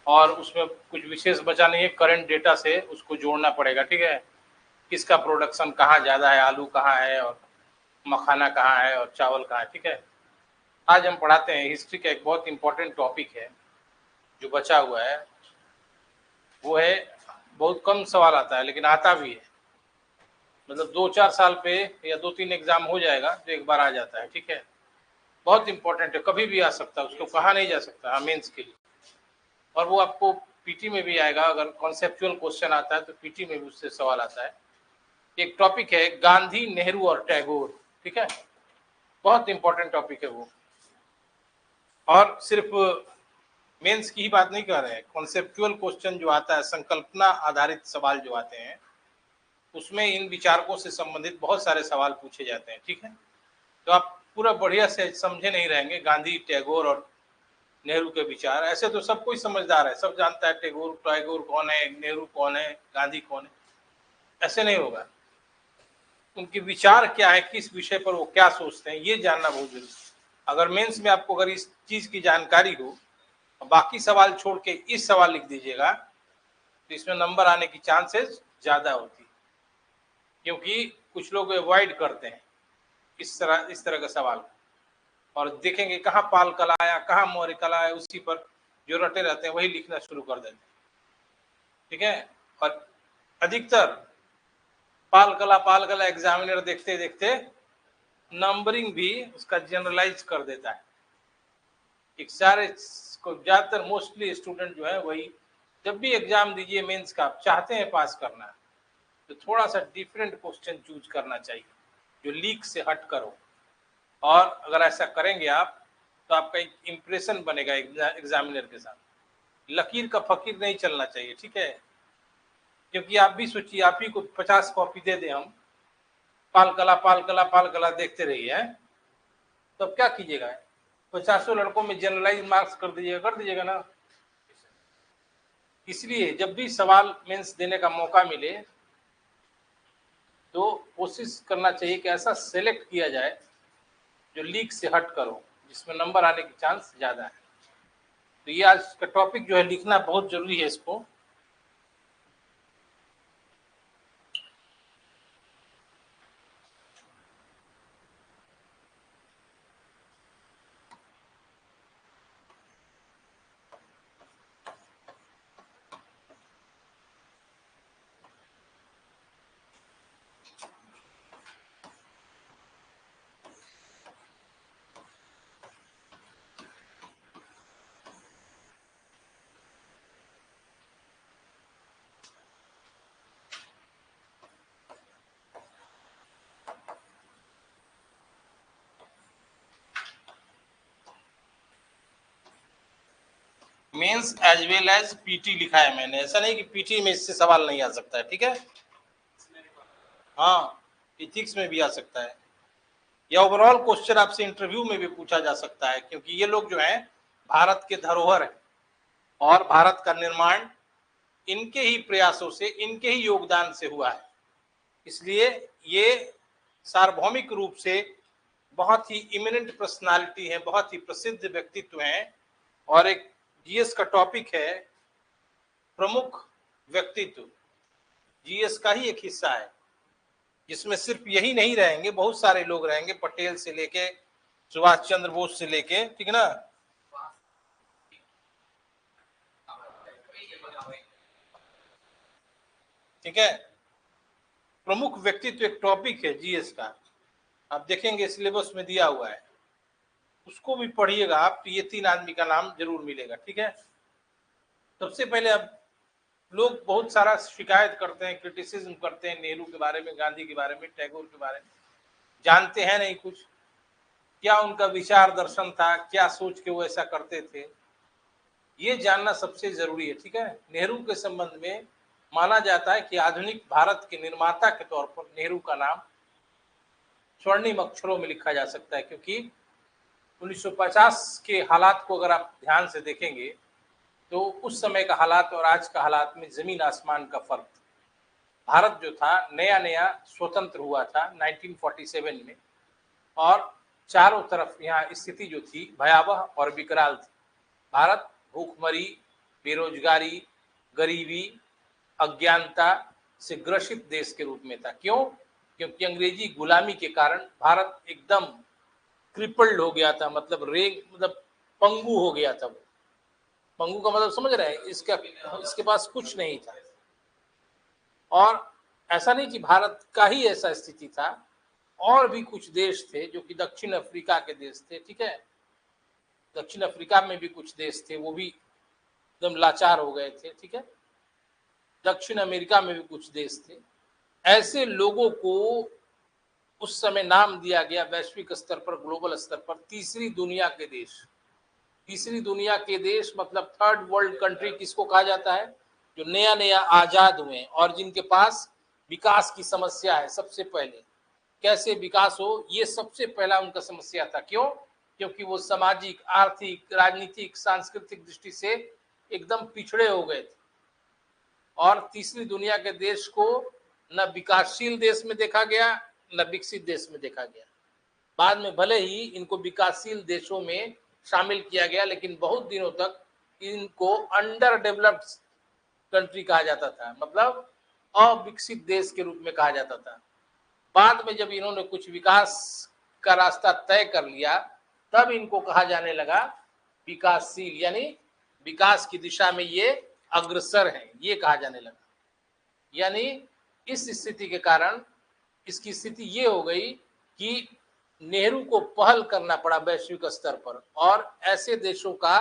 और उसमें कुछ विशेष बचा नहीं है, करंट डेटा से उसको जोड़ना पड़ेगा, ठीक है। किसका प्रोडक्शन कहाँ ज़्यादा है, आलू कहाँ है और मखाना कहाँ है और चावल कहाँ है, ठीक है। आज हम पढ़ाते हैं हिस्ट्री का एक बहुत इंपॉर्टेंट टॉपिक है जो बचा हुआ है, वो है, बहुत कम सवाल आता है लेकिन आता भी है, मतलब 2-4 साल पे या 2-3 एग्जाम हो जाएगा तो एक बार आ जाता है, ठीक है। बहुत इंपॉर्टेंट है, कभी भी आ सकता है, उसको कहा नहीं जा सकता मेंस के लिए। और वो आपको पीटी में भी आएगा, अगर कॉन्सेप्चुअल क्वेश्चन आता है तो पीटी में भी उससे सवाल आता है। एक टॉपिक है गांधी, नेहरू और टैगोर, ठीक है, बहुत इंपॉर्टेंट टॉपिक है वो। और सिर्फ मेंस की ही बात नहीं कर रहे हैं, कॉन्सेप्चुअल क्वेश्चन जो आता है, संकल्पना आधारित सवाल जो आते हैं, उसमें इन विचारकों से संबंधित बहुत सारे सवाल पूछे जाते हैं, ठीक है। तो आप पूरा बढ़िया से समझे नहीं रहेंगे गांधी, टैगोर और नेहरू के विचार। ऐसे तो सब कोई समझदार है, सब जानता है टैगोर कौन है, नेहरू कौन है, गांधी कौन है, ऐसे नहीं होगा। उनके विचार क्या है, किस विषय पर वो क्या सोचते हैं, ये जानना बहुत जरूरी है। अगर मेंस में आपको अगर इस चीज की जानकारी हो, बाकी सवाल छोड़ के इस सवाल लिख दीजिएगा तो इसमें नंबर आने की चांसेस ज्यादा होती है, क्योंकि कुछ लोग अवॉइड करते हैं इस तरह का सवाल, और देखेंगे कहाँ पाल कला आया, कहाँ मौर्य कला आया, उसी पर जो रटे रहते हैं वही लिखना शुरू कर देते हैं, ठीक है। और अधिकतर पाल कला एग्जामिनर देखते देखते नंबरिंग भी उसका जनरलाइज कर देता है। एक सारे को ज्यादातर मोस्टली स्टूडेंट जो है वही, जब भी एग्जाम दीजिए मेंस का, आप चाहते हैं पास करना तो थोड़ा सा डिफरेंट क्वेश्चन चूज करना चाहिए जो लीक से हट कर हो। और अगर ऐसा करेंगे आप तो आपका एक इम्प्रेशन बनेगा एग्जामिनर के साथ, लकीर का फकीर नहीं चलना चाहिए, ठीक है। क्योंकि आप भी सोचिए, आप ही को 50 कॉपी दे दें हम, पाल कला देखते रहिए, तो अब क्या कीजिएगा, 50 लड़कों में जनरलाइज मार्क्स कर दीजिएगा ना। इसलिए जब भी सवाल मेंस देने का मौका मिले तो कोशिश करना चाहिए कि ऐसा सेलेक्ट किया जाए जो लीक से हट कर हो, जिसमें नंबर आने की चांस ज्यादा है। तो ये आज का टॉपिक जो है, लिखना बहुत जरूरी है इसको। Mains as well as PT लिखा है मैंने, ऐसा नहीं कि पीटी में इससे सवाल नहीं आ सकता है, ठीक है। हाँ, इथिक्स में भी आ सकता है, या ओवरऑल क्वेश्चन आपसे इंटरव्यू में भी पूछा जा सकता है, क्योंकि ये लोग जो हैं भारत के धरोहर है, और भारत का निर्माण इनके ही प्रयासों से, इनके ही योगदान से हुआ है। इसलिए ये सार्वभौमिक रूप से बहुत ही इमिनेंट पर्सनालिटी है, बहुत ही प्रसिद्ध व्यक्तित्व हैं। और एक जीएस का टॉपिक है प्रमुख व्यक्तित्व, जीएस का ही एक हिस्सा है, जिसमें सिर्फ यही नहीं रहेंगे, बहुत सारे लोग रहेंगे, पटेल से लेके सुभाष चंद्र बोस से लेके, ठीक है ना। ठीक है, प्रमुख व्यक्तित्व एक टॉपिक है जीएस का, आप देखेंगे सिलेबस में दिया हुआ है, उसको भी पढ़िएगा आप, तो ये 3 आदमी का नाम जरूर मिलेगा, ठीक है। सबसे पहले अब लोग बहुत सारा शिकायत करते हैं, क्रिटिसिज्म करते हैं नेहरू के बारे में, गांधी के बारे में, टैगोर के बारे में, जानते हैं नहीं कुछ, क्या उनका विचार दर्शन था, क्या सोच के वो ऐसा करते थे, ये जानना सबसे जरूरी है, ठीक है। नेहरू के संबंध में माना जाता है कि आधुनिक भारत के निर्माता के तौर पर नेहरू का नाम स्वर्णिम अक्षरों में लिखा जा सकता है, क्योंकि 1950 के हालात को अगर आप ध्यान से देखेंगे तो उस समय का हालात और आज का हालात में जमीन आसमान का फर्क। भारत जो था नया नया स्वतंत्र हुआ था 1947 में, और चारों तरफ यहाँ स्थिति जो थी भयावह और विकराल थी। भारत भूखमरी, बेरोजगारी, गरीबी, अज्ञानता से ग्रसित देश के रूप में था। क्यों? क्योंकि अंग्रेजी गुलामी के कारण भारत एकदम क्रिपल्ड हो गया था, मतलब पंगु हो गया था। वो पंगु का मतलब समझ रहे हैं? इसके पास कुछ नहीं था। और ऐसा नहीं कि भारत का ही ऐसा स्थिति था, और भी कुछ देश थे जो कि दक्षिण अफ्रीका के देश थे, ठीक है, दक्षिण अफ्रीका में भी कुछ देश थे, वो भी एकदम लाचार हो गए थे, ठीक है, दक्षिण अमेरिका में भी कुछ देश थे। ऐसे लोगों को उस समय नाम दिया गया वैश्विक स्तर पर, ग्लोबल स्तर पर, तीसरी दुनिया के देश। तीसरी दुनिया के देश मतलब थर्ड वर्ल्ड कंट्री किसको कहा जाता है? जो नया नया आजाद हुए और जिनके पास विकास की समस्या है। सबसे पहले कैसे विकास हो, ये सबसे पहला उनका समस्या था। क्यों? क्योंकि वो सामाजिक, आर्थिक, राजनीतिक, सांस्कृतिक दृष्टि से एकदम पिछड़े हो गए थे। और तीसरी दुनिया के देश को न विकासशील देश में देखा गया, न विकसित देश में देखा गया। बाद में भले ही इनको विकासशील देशों में शामिल किया गया, लेकिन बहुत दिनों तक इनको अंडर डेवलप्ड कंट्री कहा जाता था, मतलब अविकसित देश के रूप में कहा जाता था। बाद में जब इन्होंने कुछ विकास का रास्ता तय कर लिया, तब इनको कहा जाने लगा विकासशील, यानी विकास की दिशा में ये अग्रसर है, ये कहा जाने लगा। यानी इस स्थिति के कारण इसकी स्थिति ये हो गई कि नेहरू को पहल करना पड़ा वैश्विक स्तर पर, और ऐसे देशों का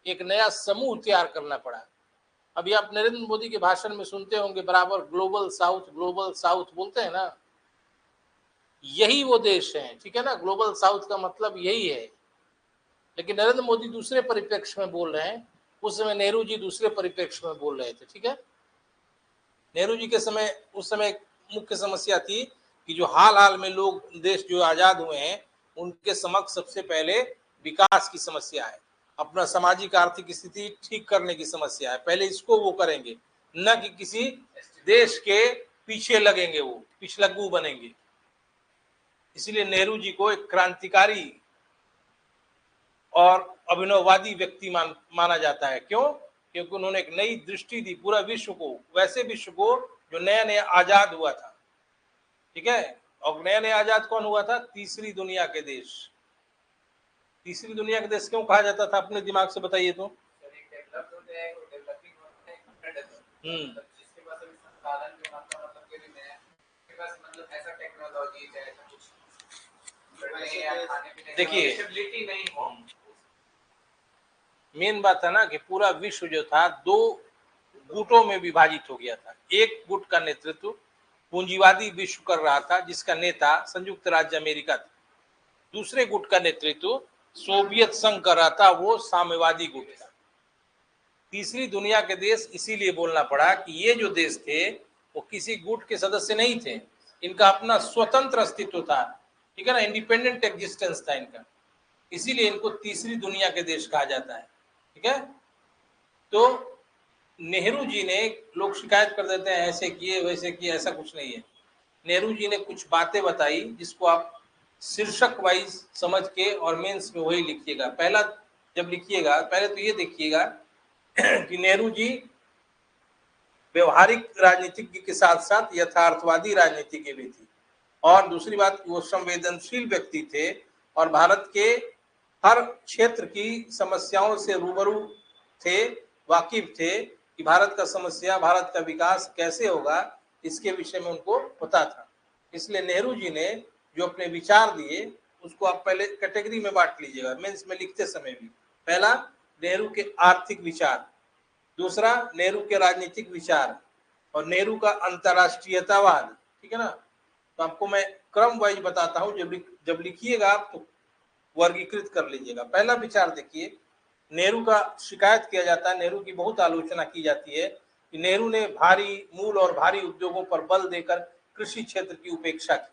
एक नया समूह तैयार करना पड़ा। अभी आप नरेंद्र मोदी के भाषण में सुनते होंगे बराबर ग्लोबल साउथ बोलते हैं ना, यही वो देश है, ठीक है ना, ग्लोबल साउथ का मतलब यही है। लेकिन नरेंद्र मोदी दूसरे परिप्रेक्ष्य में बोल रहे हैं, उस समय नेहरू जी दूसरे परिप्रेक्ष्य में बोल रहे थे, ठीक है। नेहरू जी के समय, उस समय मुख्य समस्या थी कि जो हाल में लोग, देश जो आजाद हुए हैं, उनके समक्ष सबसे पहले विकास की समस्या है, अपना सामाजिक आर्थिक स्थिति ठीक करने की समस्या है। पहले इसको वो करेंगे, न कि किसी देश के पीछे लगेंगे, वो पिछलग्गू बनेंगे। इसलिए नेहरू जी को एक क्रांतिकारी और अभिनववादी व्यक्ति माना जाता है। क्यों? क्योंकि उन्होंने एक नई दृष्टि दी पूरा विश्व को, वैसे विश्व को जो नया नया आजाद हुआ था, ठीक है। और नया नया आजाद कौन हुआ था? तीसरी दुनिया के देश। तीसरी दुनिया के देश क्यों कहा जाता था, अपने दिमाग से बताइए तो। देखिए, मेन बात है ना कि पूरा विश्व जो था दो गुटों में विभाजित हो गया था। एक गुट का नेतृत्व पूंजीवादी विश्व कर रहा था, जिसका नेता संयुक्त राज्य अमेरिका था। दूसरे गुट का नेतृत्व सोवियत संघ कर रहा था, वो साम्यवादी गुट था। तीसरी दुनिया के देश इसीलिए बोलना पड़ा कि ये जो देश थे वो किसी गुट के सदस्य नहीं थे, इनका अपना स्वतंत्र अस्तित्व था, ठीक है ना, इंडिपेंडेंट एग्जिस्टेंस था इनका। इसीलिए इनको तीसरी दुनिया के देश कहा जाता है, ठीक है। तो नेहरू जी ने, लोग शिकायत कर देते हैं ऐसे किए वैसे किए, ऐसा कुछ नहीं है। नेहरू जी ने कुछ बातें बताई जिसको आप शीर्षक वाइज समझ के और मेंस में वही लिखिएगा। पहला जब लिखिएगा, पहले तो ये देखिएगा कि नेहरू जी व्यवहारिक राजनीतिज्ञ के साथ साथ यथार्थवादी राजनीति के भी थी। और दूसरी बात, वो संवेदनशील व्यक्ति थे और भारत के हर क्षेत्र की समस्याओं से रूबरू थे, वाकिफ थे कि भारत का समस्या, भारत का विकास कैसे होगा, इसके विषय में उनको पता था। इसलिए नेहरू जी ने जो अपने विचार दिए उसको आप पहले कैटेगरी में बांट लीजिएगा मेंस में लिखते समय भी। पहला, नेहरू के आर्थिक विचार। दूसरा, नेहरू के राजनीतिक विचार। और नेहरू का अंतरराष्ट्रीयतावाद, ठीक है ना। तो आपको मैं क्रम वाइज बताता हूँ, जब लिखिएगा आप तो वर्गीकृत कर लीजिएगा। पहला विचार देखिए, नेहरू का शिकायत किया जाता है, नेहरू की बहुत आलोचना की जाती है कि नेहरू ने भारी मूल और भारी उद्योगों पर बल देकर कृषि क्षेत्र की उपेक्षा की,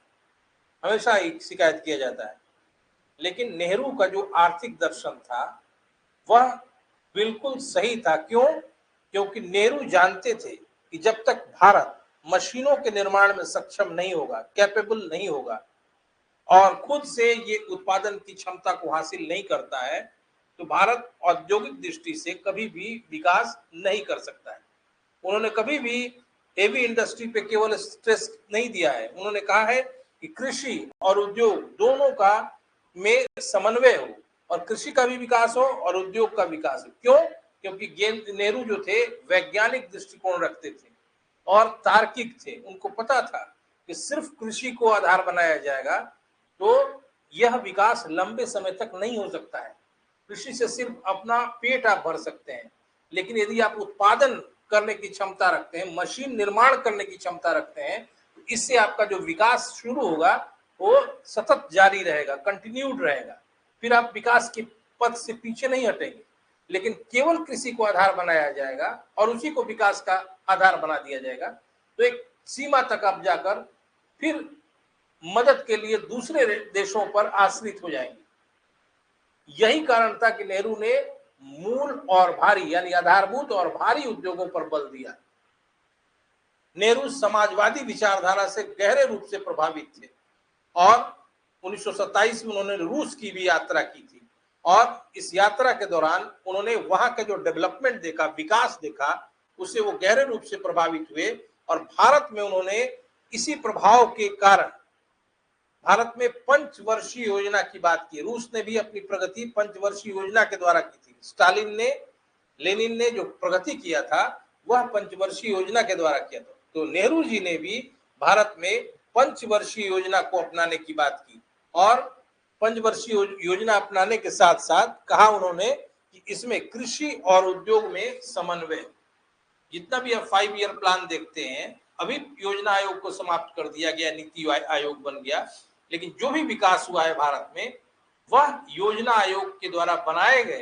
हमेशा एक शिकायत किया जाता है। लेकिन नेहरू का जो आर्थिक दर्शन था वह बिल्कुल सही था। क्यों? क्योंकि नेहरू जानते थे कि जब तक भारत मशीनों के निर्माण में सक्षम नहीं होगा, कैपेबल नहीं होगा, और खुद से ये उत्पादन की क्षमता को हासिल नहीं करता है, तो भारत औद्योगिक दृष्टि से कभी भी विकास नहीं कर सकता है। उन्होंने कभी भी हेवी इंडस्ट्री पे केवल स्ट्रेस नहीं दिया है, उन्होंने कहा है कि कृषि और उद्योग दोनों का में समन्वय हो और कृषि का भी विकास हो और उद्योग का विकास हो। क्यों? क्योंकि नेहरू जो थे वैज्ञानिक दृष्टिकोण रखते थे और तार्किक थे। उनको पता था कि सिर्फ कृषि को आधार बनाया जाएगा तो यह विकास लंबे समय तक नहीं हो सकता है। कृषि से सिर्फ अपना पेट आप भर सकते हैं, लेकिन यदि आप उत्पादन करने की क्षमता रखते हैं, मशीन निर्माण करने की क्षमता रखते हैं, तो इससे आपका जो विकास शुरू होगा वो सतत जारी रहेगा, कंटिन्यूड रहेगा। फिर आप विकास के पथ से पीछे नहीं हटेंगे। लेकिन केवल कृषि को आधार बनाया जाएगा और उसी को विकास का आधार बना दिया जाएगा तो एक सीमा तक आप जाकर फिर मदद के लिए दूसरे देशों पर आश्रित हो जाएंगे। यही कारण था कि नेहरू ने मूल और भारी यानी आधारभूत और भारी उद्योगों पर बल दिया। नेहरू समाजवादी विचारधारा से गहरे रूप से प्रभावित थे और 1927 में उन्होंने रूस की भी यात्रा की थी और इस यात्रा के दौरान उन्होंने वहां का जो डेवलपमेंट देखा, विकास देखा, उससे वो गहरे रूप से प्रभावित हुए और भारत में उन्होंने इसी प्रभाव के कारण भारत में पंचवर्षीय योजना की बात की। रूस ने भी अपनी प्रगति पंचवर्षीय योजना के द्वारा की थी। स्टालिन ने, लेनिन ने जो प्रगति किया था वह पंचवर्षीय योजना के द्वारा किया था। तो नेहरू जी ने भी भारत में पंचवर्षीय योजना को अपनाने की बात की और पंचवर्षीय योजना अपनाने के साथ साथ कहा उन्होंने कि इसमें कृषि और उद्योग में समन्वय। जितना भी आप 5 ईयर प्लान देखते हैं, अभी योजना आयोग को समाप्त कर दिया गया, नीति आयोग बन गया, लेकिन जो भी विकास हुआ है भारत में वह योजना आयोग के द्वारा बनाए गए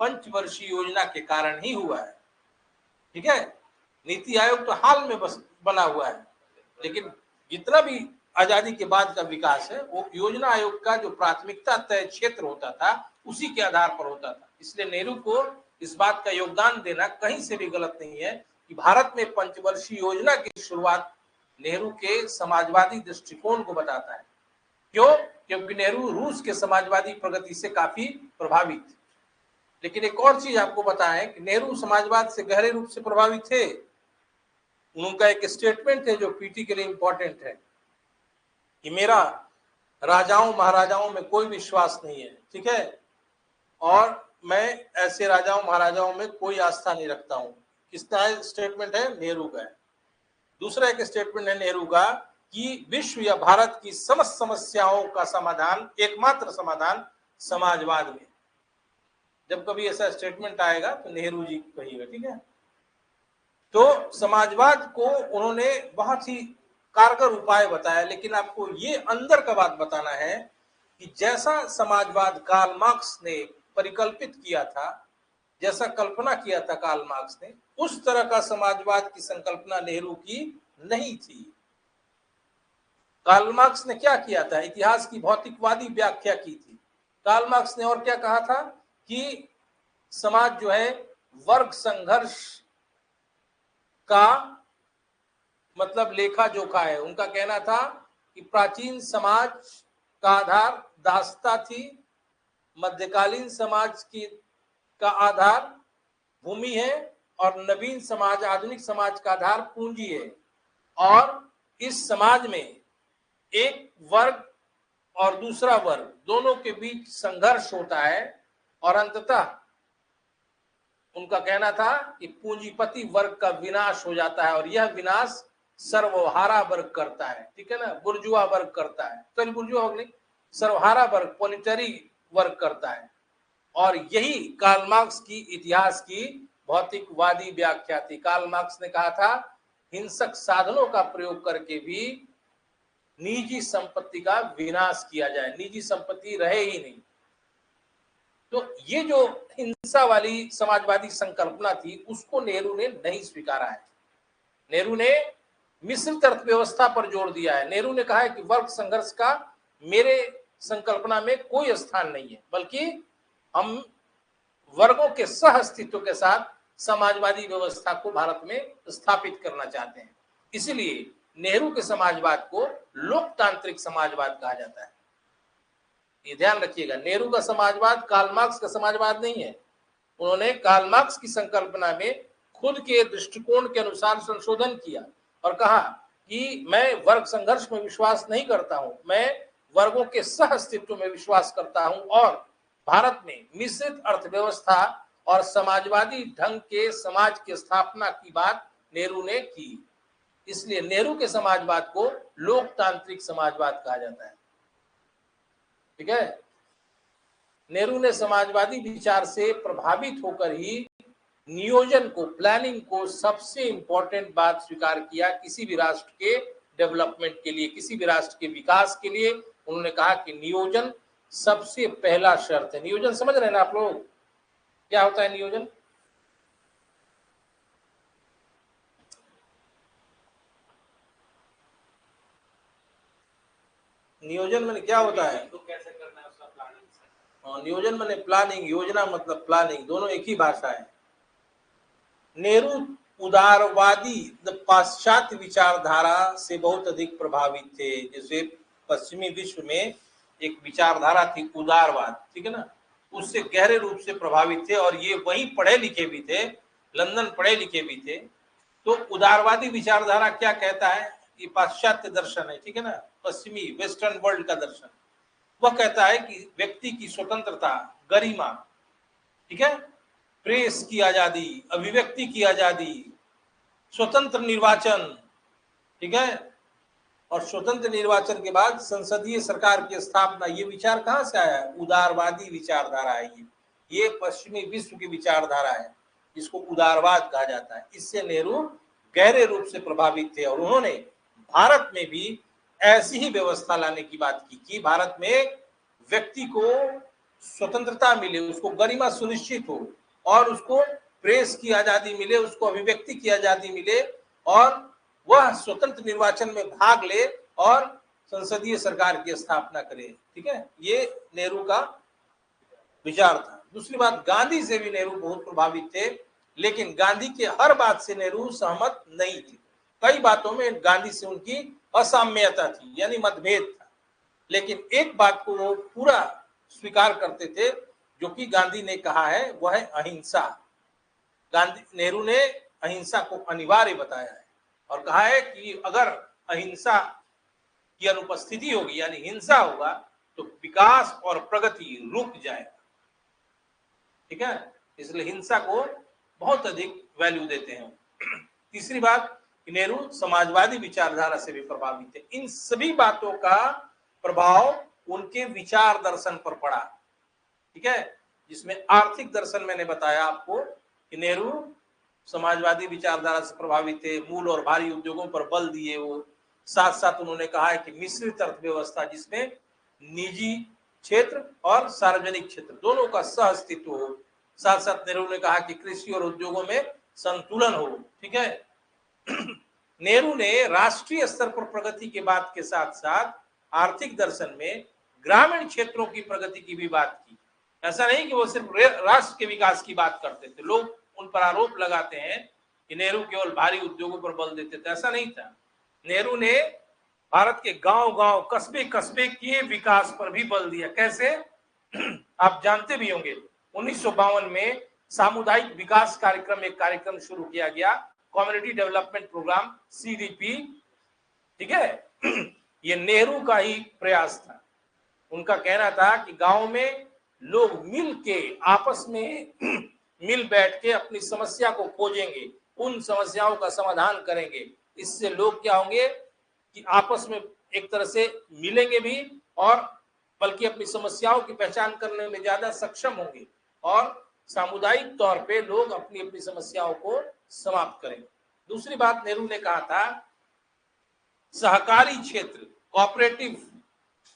पंचवर्षीय योजना के कारण ही हुआ है। ठीक है, नीति आयोग तो हाल में बस बना हुआ है, लेकिन जितना भी आजादी के बाद का विकास है वो योजना आयोग का जो प्राथमिकता तय क्षेत्र होता था उसी के आधार पर होता था। इसलिए नेहरू को इस बात का योगदान देना कहीं से भी गलत नहीं है कि भारत में पंचवर्षीय योजना की शुरुआत नेहरू के समाजवादी दृष्टिकोण को बताता है। क्यों? क्योंकि नेहरू रूस के समाजवादी प्रगति से काफी प्रभावित थे। लेकिन एक और चीज आपको बताएं कि नेहरू समाजवाद से गहरे रूप से प्रभावित थे। उनका एक स्टेटमेंट है जो पीटी के लिए इंपॉर्टेंट है कि मेरा राजाओं महाराजाओं में कोई विश्वास नहीं है, ठीक है, और मैं ऐसे राजाओं महाराजाओं में कोई आस्था नहीं रखता हूं। किसका स्टेटमेंट है? नेहरू का है। दूसरा एक स्टेटमेंट है नेहरू का कि विश्व या भारत की समस्त समस्याओं का समाधान, एकमात्र समाधान समाजवाद में। जब कभी ऐसा स्टेटमेंट आएगा तो नेहरू जी कहिएगा, ठीक है। तो समाजवाद को उन्होंने बहुत ही कारगर उपाय बताया, लेकिन आपको ये अंदर का बात बताना है कि जैसा समाजवाद कार्ल मार्क्स ने परिकल्पित किया था, जैसा कल्पना किया था कार्ल मार्क्स ने, उस तरह का समाजवाद की संकल्पना नेहरू की नहीं थी। कार्ल मार्क्स ने क्या किया था? इतिहास की भौतिकवादी व्याख्या की थी। कार्ल मार्क्स ने और क्या कहा था कि समाज जो है वर्ग संघर्ष का मतलब लेखा जोखा है। उनका कहना था कि प्राचीन समाज का आधार दासता थी, मध्यकालीन समाज की का आधार भूमि है और नवीन समाज, आधुनिक समाज का आधार पूंजी है। और इस समाज में एक वर्ग और दूसरा वर्ग दोनों के बीच संघर्ष होता है और अंततः उनका कहना था कि पूंजीपति वर्ग का विनाश हो जाता है और यह विनाश सर्वहारा वर्ग करता है, ठीक है ना, बुर्जुआ वर्ग करता है। तो बुर्जुआ वर्ग नहीं, सर्वहारा वर्ग, प्रोलेटरी वर्ग करता है। और यही कार्ल मार्क्स की इतिहास की भौतिकवादी व्याख्या थी। कार्ल मार्क्स ने कहा था हिंसक साधनों का प्रयोग करके भी निजी संपत्ति का विनाश किया जाए, निजी संपत्ति रहे ही नहीं। तो ये जो हिंसा वाली समाजवादी संकल्पना थी उसको नेहरू ने नहीं स्वीकारा है। नेहरू ने मिश्रित अर्थव्यवस्था पर जोर दिया है। नेहरू ने कहा है कि वर्ग संघर्ष का मेरे संकल्पना में कोई स्थान नहीं है, बल्कि हम वर्गों के सह अस्तित्व के साथ समाजवादी व्यवस्था को भारत में स्थापित करना चाहते हैं। इसलिए नेहरू के समाजवाद को लोकतांत्रिक समाजवाद कहा जाता है। ये ध्यान रखिएगा, नेहरू का समाजवाद कार्ल मार्क्स का समाजवाद नहीं है। उन्होंने कार्ल मार्क्स की संकल्पना में खुद के दृष्टिकोण के अनुसार संशोधन किया और कहा कि मैं वर्ग संघर्ष में विश्वास नहीं करता हूं, मैं वर्गों के सह अस्तित्व में विश्वास करता हूं और भारत में मिश्रित अर्थव्यवस्था और समाजवादी ढंग के समाज की स्थापना की बात नेहरू ने की। इसलिए नेहरू के समाजवाद को लोकतांत्रिक समाजवाद कहा जाता है। ठीक है, नेहरू ने समाजवादी विचार से प्रभावित होकर ही नियोजन को, प्लानिंग को सबसे इंपॉर्टेंट बात स्वीकार किया किसी भी राष्ट्र के डेवलपमेंट के लिए, किसी भी राष्ट्र के विकास के लिए। उन्होंने कहा कि नियोजन सबसे पहला शर्त है। नियोजन समझ रहे हैं ना आप लोग, क्या होता है नियोजन? नियोजन में क्या होता है? तो कैसे करना है उसका प्लानिंग। नियोजन माने प्लानिंग, योजना मतलब प्लानिंग, दोनों एक ही भाषा है। नेहरू उदारवादी पाश्चात्य विचारधारा से बहुत अधिक प्रभावित थे। जैसे पश्चिमी विश्व में एक विचारधारा थी उदारवाद, ठीक है ना, उससे गहरे रूप से प्रभावित थे और ये वही पढ़े लिखे भी थे, लंदन पढ़े लिखे भी थे। तो उदारवादी विचारधारा क्या कहता है? ये पाश्चात्य दर्शन है, ठीक है ना, पश्चिमी वेस्टर्न वर्ल्ड का दर्शन। वह कहता है कि व्यक्ति की स्वतंत्रता, गरिमा, ठीक है, प्रेस की आजादी, अभिव्यक्ति की आजादी, स्वतंत्र निर्वाचन, ठीक है, और स्वतंत्र निर्वाचन के बाद संसदीय सरकार की स्थापना। ये विचार कहां से आया है? उदारवादी विचारधारा है। ये पश्चिमी विश्व की विचारधारा है जिसको उदारवाद कहा जाता है। इससे नेहरू गहरे रूप से प्रभावित थे और उन्होंने भारत में भी ऐसी ही व्यवस्था लाने की बात की कि भारत में व्यक्ति को स्वतंत्रता मिले, उसको गरिमा सुनिश्चित हो और उसको प्रेस की आजादी मिले, उसको अभिव्यक्ति की आजादी मिले और वह स्वतंत्र निर्वाचन में भाग ले और संसदीय सरकार की स्थापना करे। ठीक है, ये नेहरू का विचार था। दूसरी बात, गांधी से भी नेहरू बहुत प्रभावित थे, लेकिन गांधी के हर बात से नेहरू सहमत नहीं थे। कई बातों में गांधी से उनकी असाम्यता थी, यानी मतभेद था, लेकिन एक बात को वो पूरा स्वीकार करते थे जो कि गांधी ने कहा है, वह है अहिंसा। नेहरू ने अहिंसा को अनिवार्य बताया है और कहा है कि अगर अहिंसा की अनुपस्थिति होगी, यानी हिंसा होगा, तो विकास और प्रगति रुक जाएगा। ठीक है, इसलिए हिंसा को बहुत अधिक वैल्यू देते हैं। तीसरी बात, नेहरू समाजवादी विचारधारा से भी प्रभावित थे। इन सभी बातों का प्रभाव उनके विचार दर्शन पर पड़ा। ठीक है, जिसमें आर्थिक दर्शन मैंने बताया आपको कि नेहरू समाजवादी विचारधारा से प्रभावित थे, मूल और भारी उद्योगों पर बल दिए वो। साथ साथ उन्होंने कहा है कि मिश्रित अर्थव्यवस्था जिसमें निजी क्षेत्र और सार्वजनिक क्षेत्र दोनों का सह अस्तित्व हो। साथ साथ नेहरू ने कहा कि कृषि और उद्योगों में संतुलन हो। ठीक है, नेहरू ने राष्ट्रीय स्तर पर प्रगति के बात के साथ साथ आर्थिक दर्शन में ग्रामीण क्षेत्रों की प्रगति की भी बात की। ऐसा नहीं कि वो सिर्फ राष्ट्र के विकास की बात करते थे। लोग उन पर आरोप लगाते हैं कि नेहरू केवल भारी उद्योगों पर बल देते थे, ऐसा नहीं था। नेहरू ने भारत के गांव-गांव, कस्बे के विकास पर भी बल दिया। कैसे? आप जानते भी होंगे, 1952 में सामुदायिक विकास कार्यक्रम, एक कार्यक्रम शुरू किया गया, कम्युनिटी डेवलपमेंट प्रोग्राम, CDP। ठीक है, ये नेहरू का ही प्रयास था। उनका कहना था कि गांव में लोग मिल के, आपस में मिल बैठ के अपनी समस्या को खोजेंगे, उन समस्याओं का समाधान करेंगे। इससे लोग क्या होंगे कि आपस में एक तरह से मिलेंगे भी और बल्कि अपनी समस्याओं की पहचान करने में ज्यादा सक्षम होंगे और सामुदायिक तौर पे लोग अपनी अपनी समस्याओं को समाप्त करेंगे। दूसरी बात, नेहरू ने कहा था सहकारी क्षेत्र, कोऑपरेटिव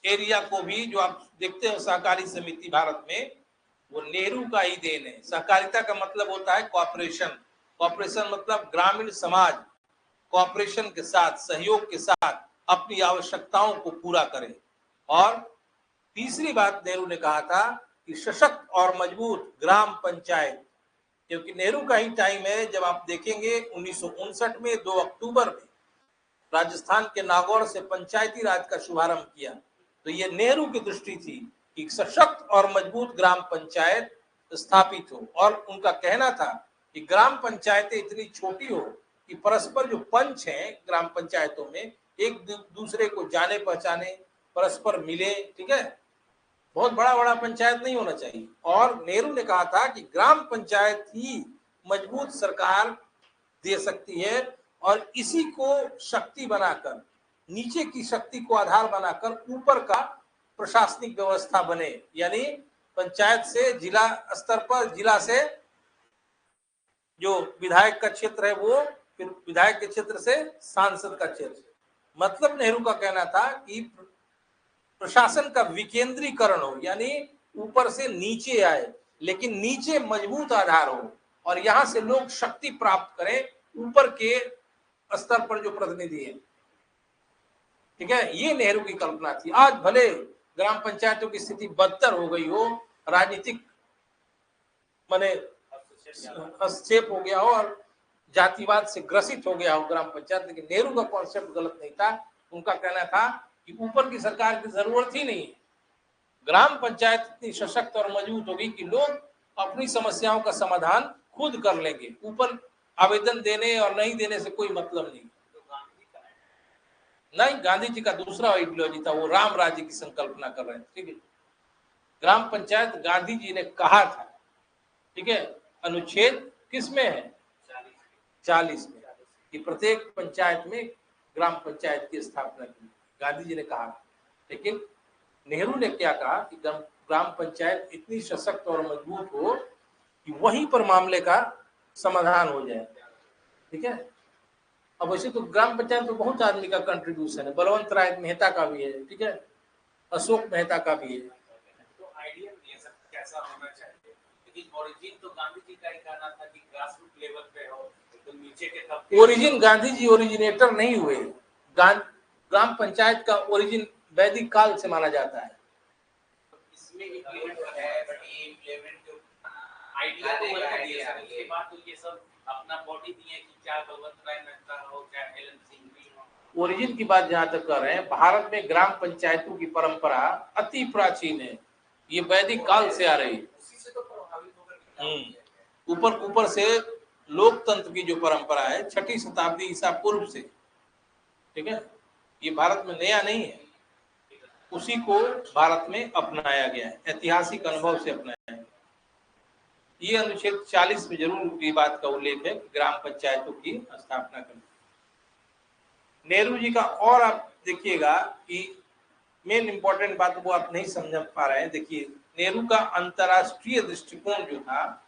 एरिया को भी, जो आप देखते हैं सहकारी समिति भारत में, वो नेहरू का ही देन है। सहकारिता का मतलब होता है कॉपरेशन। कॉपरेशन मतलब ग्रामीण समाज कॉपरेशन के साथ, सहयोग के साथ अपनी आवश्यकताओं को पूरा करे। और तीसरी बात नेहरू ने कहा था कि सशक्त और मजबूत ग्राम पंचायत, क्योंकि नेहरू का ही टाइम है जब आप देखेंगे 1959 में 2 अक्टूबर में राजस्थान के नागौर से पंचायती राज का शुभारंभ किया। तो ये नेहरू की दृष्टि थी कि सशक्त और मजबूत ग्राम पंचायत स्थापित हो। और उनका कहना था कि ग्राम पंचायतें इतनी छोटी हो कि परस्पर जो पंच हैं ग्राम पंचायतों में एक दूसरे को जाने पहचाने, परस्पर मिले, ठीक है, बहुत बड़ा बड़ा पंचायत नहीं होना चाहिए। और नेहरू ने कहा था कि ग्राम पंचायत ही मजबूत सरकार दे सकती है और इसी को शक्ति बनाकर, नीचे की शक्ति को आधार बनाकर ऊपर का प्रशासनिक व्यवस्था बने, यानी पंचायत से जिला स्तर पर, जिला से जो विधायक का क्षेत्र है वो, फिर विधायक के क्षेत्र से सांसद का क्षेत्र। मतलब नेहरू का कहना था कि प्रशासन का विकेंद्रीकरण हो, यानी ऊपर से नीचे आए, लेकिन नीचे मजबूत आधार हो और यहां से लोग शक्ति प्राप्त करें ऊपर के स्तर पर जो प्रतिनिधि है, ठीक है। ये नेहरू की कल्पना थी। आज भले ग्राम पंचायतों की स्थिति बदतर हो गई हो, राजनीतिक माने हस्तक्षेप हो गया हो और जातिवाद से ग्रसित हो गया हो ग्राम पंचायत, लेकिन नेहरू का कॉन्सेप्ट गलत नहीं था। उनका कहना था कि ऊपर की सरकार की जरूरत ही नहीं है, ग्राम पंचायत इतनी सशक्त और मजबूत होगी कि लोग अपनी समस्याओं का समाधान खुद कर लेंगे, ऊपर आवेदन देने और नहीं देने से कोई मतलब नहीं। नहीं, गांधी जी का दूसरा आइडियोलॉजी था, वो राम राज्य की संकल्पना कर रहे थे, ठीक है। ग्राम पंचायत गांधी जी ने कहा था, ठीक है, अनुच्छेद किसमें है, 40 में, कि प्रत्येक पंचायत में ग्राम पंचायत की स्थापना की, गांधी जी ने कहा। लेकिन नेहरू ने क्या कहा कि ग्राम पंचायत इतनी सशक्त और मजबूत हो कि वहीं पर मामले का समाधान हो जाए, ठीक है। अब वैसे तो ग्राम पंचायत तो बहुत आदमी का कंट्रीब्यूशन है, बलवंत राय मेहता का भी है, ठीक है, अशोक मेहता का भी है। तो आइडिया ये सब कैसा होना चाहिए, लेकिन ओरिजिन तो गांधी जी का ही कहना था कि ग्रासरूट लेवल पे हो, तो नीचे के तबके। ओरिजिन गांधी जी ओरिजिनेटर नहीं हुए, ग्राम पंचायत का ओरिजिन वैदिक काल से माना जाता है। इसमें इम्प्लीमेंट है, बट ये इम्प्लीमेंट जो आइडिया तो वही दिया है, उसके बाद तो ये सब अपना बॉडी दिए कि चाहे बलवंत राय मेहता हो, चाहे एलन सिंह भी हो। ओरिजिन की बात जहां तक कर रहे हैं, भारत में ग्राम पंचायतों की परंपरा अति प्राचीन है, ये वैदिक काल से आ रही है। उसी से तो प्रभावित होकर ऊपर से लोकतंत्र की जो परंपरा है 6ठी शताब्दी ईसा पूर्व से, ठीक है, ये भारत में नया नहीं है, उसी को भारत में अपनाया गया है, ऐतिहासिक अनुभव से अपनाया है। ये अनुच्छेद 40 में जरूर ये बात का उल्लेख है कि ग्राम पंचायतों की स्थापना करनी। नेहरू जी का और आप देखिएगा कि मेन इंपॉर्टेंट बात वो आप नहीं समझ पा रहे हैं। देखिए, नेहरू का अंतरराष्ट्रीय दृष्टिकोण जो था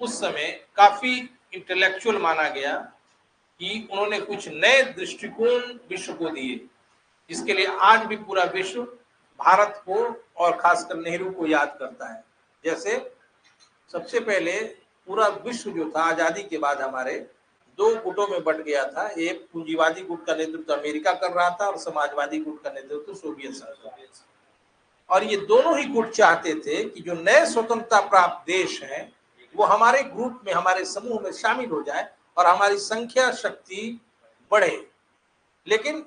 उस समय काफी इंटेलेक्चुअल माना गया कि उन्होंने कुछ नए दृष्टिकोण विश्व को दिए, जिसके लिए आज भी पूरा विश्व भारत को और खासकर नेहरू को याद करता है। जैसे सबसे पहले पूरा विश्व जो था आजादी के बाद हमारे 2 गुटों में बट गया था। एक पूंजीवादी गुट का नेतृत्व अमेरिका कर रहा था और समाजवादी गुट का नेतृत्व सोवियत संघ। और ये दोनों ही गुट चाहते थे कि जो नए स्वतंत्रता प्राप्त देश हैं वो हमारे ग्रुप में, हमारे समूह में शामिल हो जाए और हमारी संख्या शक्ति बढ़े। लेकिन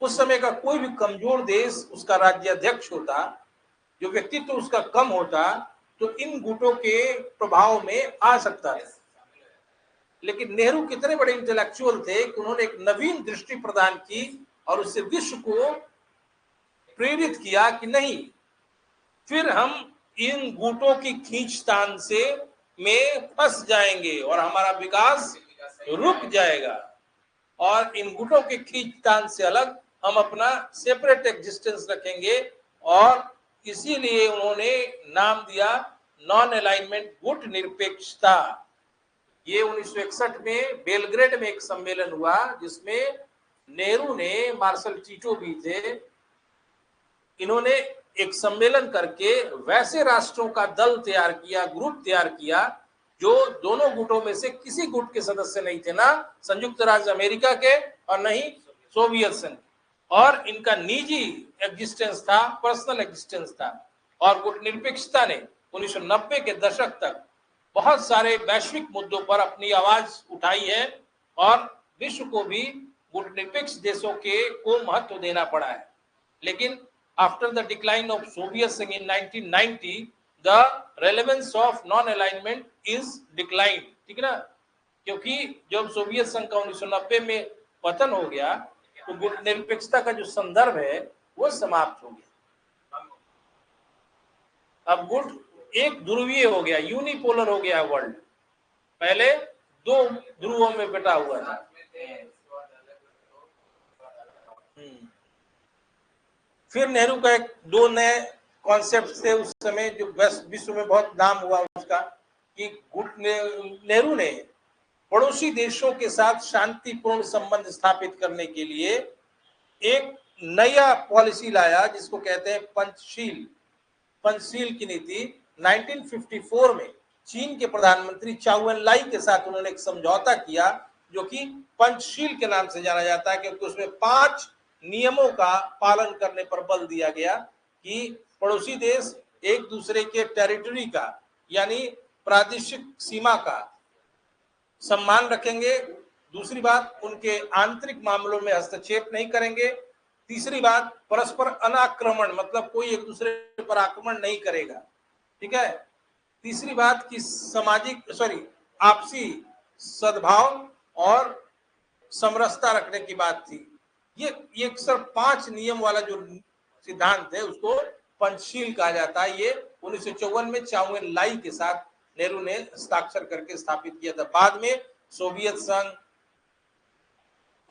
उस समय का कोई भी कमजोर देश, उसका राज्याध्यक्ष होता, जो व्यक्तित्व उसका कम होता, तो इन गुटों के प्रभाव में आ सकता है। लेकिन नेहरू कितने बड़े इंटेलेक्चुअल थे कि उन्होंने एक नवीन दृष्टि प्रदान की और उससे विश्व को प्रेरित किया कि नहीं, फिर हम इन गुटों की खींचतान से में फंस जाएंगे और हमारा विकास रुक जाएगा, और इन गुटों के खींचतान से अलग हम अपना सेपरेट एग्जिस्टेंस रखेंगे। और इसीलिए उन्होंने नाम दिया नॉन अलाइनमेंट, गुट निरपेक्षता। ये 1961 में बेलग्रेड में एक सम्मेलन हुआ जिसमें नेहरू ने, मार्शल टीटो भी थे, इन्होंने एक सम्मेलन करके वैसे राष्ट्रों का दल तैयार किया, ग्रुप तैयार किया जो दोनों गुटों में से किसी गुट के सदस्य नहीं थे, ना संयुक्त राज्य अमेरिका के और नहीं सोवियत संघ, और इनका निजी एग्जिस्टेंस था, पर्सनल एग्जिस्टेंस था। और गुट निरपेक्षता ने 1990 के दशक तक बहुत सारे वैश्विक मुद्दों पर अपनी आवाज उठाई है और विश्व को भी गुट निरपेक्ष देशों के को महत्व देना पड़ा है। लेकिन After the decline of Soviet Union in 1990, the relevance of non-alignment is declined. ठीक है ना, क्योंकि जब सोवियत संघ का 1990 में पतन हो गया तो गुट निरपेक्षता का जो संदर्भ है वो समाप्त हो गया। अब गुट एक ध्रुवीय हो गया, यूनिपोलर हो गया वर्ल्ड, पहले दो ध्रुवों में बटा हुआ था। फिर नेहरू का एक दो नए कॉन्सेप्ट थे उस समय जो विश्व में बहुत नाम हुआ उसका, कि गुट नेहरू ने पड़ोसी देशों के साथ शांतिपूर्ण संबंध स्थापित करने के लिए एक नया पॉलिसी लाया जिसको कहते हैं पंचशील की नीति। 1954 में चीन के प्रधानमंत्री चाउ एन लाई के साथ उन्होंने एक समझौता किया जो कि पंचशील के नाम से जाना जाता है, क्योंकि उसमें 5 नियमों का पालन करने पर बल दिया गया कि पड़ोसी देश एक दूसरे के टेरिटरी का यानी प्रादेशिक सीमा का सम्मान रखेंगे। दूसरी बात, उनके आंतरिक मामलों में हस्तक्षेप नहीं करेंगे। तीसरी बात, परस्पर अनाक्रमण, मतलब कोई एक दूसरे पर आक्रमण नहीं करेगा। ठीक है। तीसरी बात कि आपसी सद्भाव और समरसता रखने की बात थी। ये सिर्फ 5 नियम वाला जो सिद्धांत है उसको पंचशील कहा जाता है। ये 1954 में चाउ एन लाई के साथ नेहरू ने हस्ताक्षर करके स्थापित किया था। बाद में सोवियत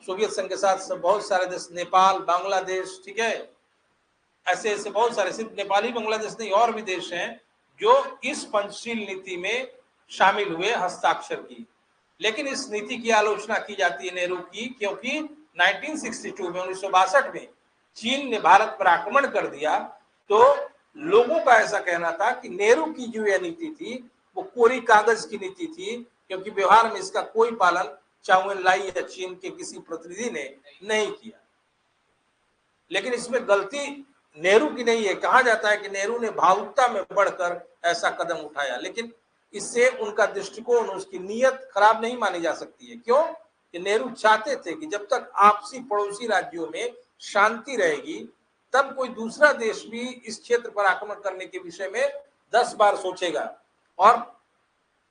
संघ के साथ बहुत सारे देश, नेपाल, बांग्लादेश, ठीक है, ऐसे ऐसे बहुत सारे, सिर्फ नेपाली बांग्लादेश नहीं और भी देश हैं जो इस पंचशील नीति में शामिल हुए, हस्ताक्षर की। लेकिन इस नीति की आलोचना की जाती है नेहरू की, क्योंकि 1962 में चीन ने भारत पर आक्रमण कर दिया तो लोगों का ऐसा कहना था कि नेहरू की जो यह नीति थी वो कोरी कागज की नीति थी, क्योंकि व्यवहार में इसका कोई पालन चाउ एन लाई या चीन के किसी प्रतिनिधि ने नहीं किया। लेकिन इसमें गलती नेहरू की नहीं है। कहा जाता है कि नेहरू ने भावुकता में बढ़कर ऐसा कदम उठाया, लेकिन इससे उनका दृष्टिकोण, उसकी नीयत खराब नहीं मानी जा सकती है। क्यों? कि नेहरू चाहते थे कि जब तक आपसी पड़ोसी राज्यों में शांति रहेगी तब कोई दूसरा देश भी इस क्षेत्र पर आक्रमण करने के विषय में 10 बार सोचेगा, और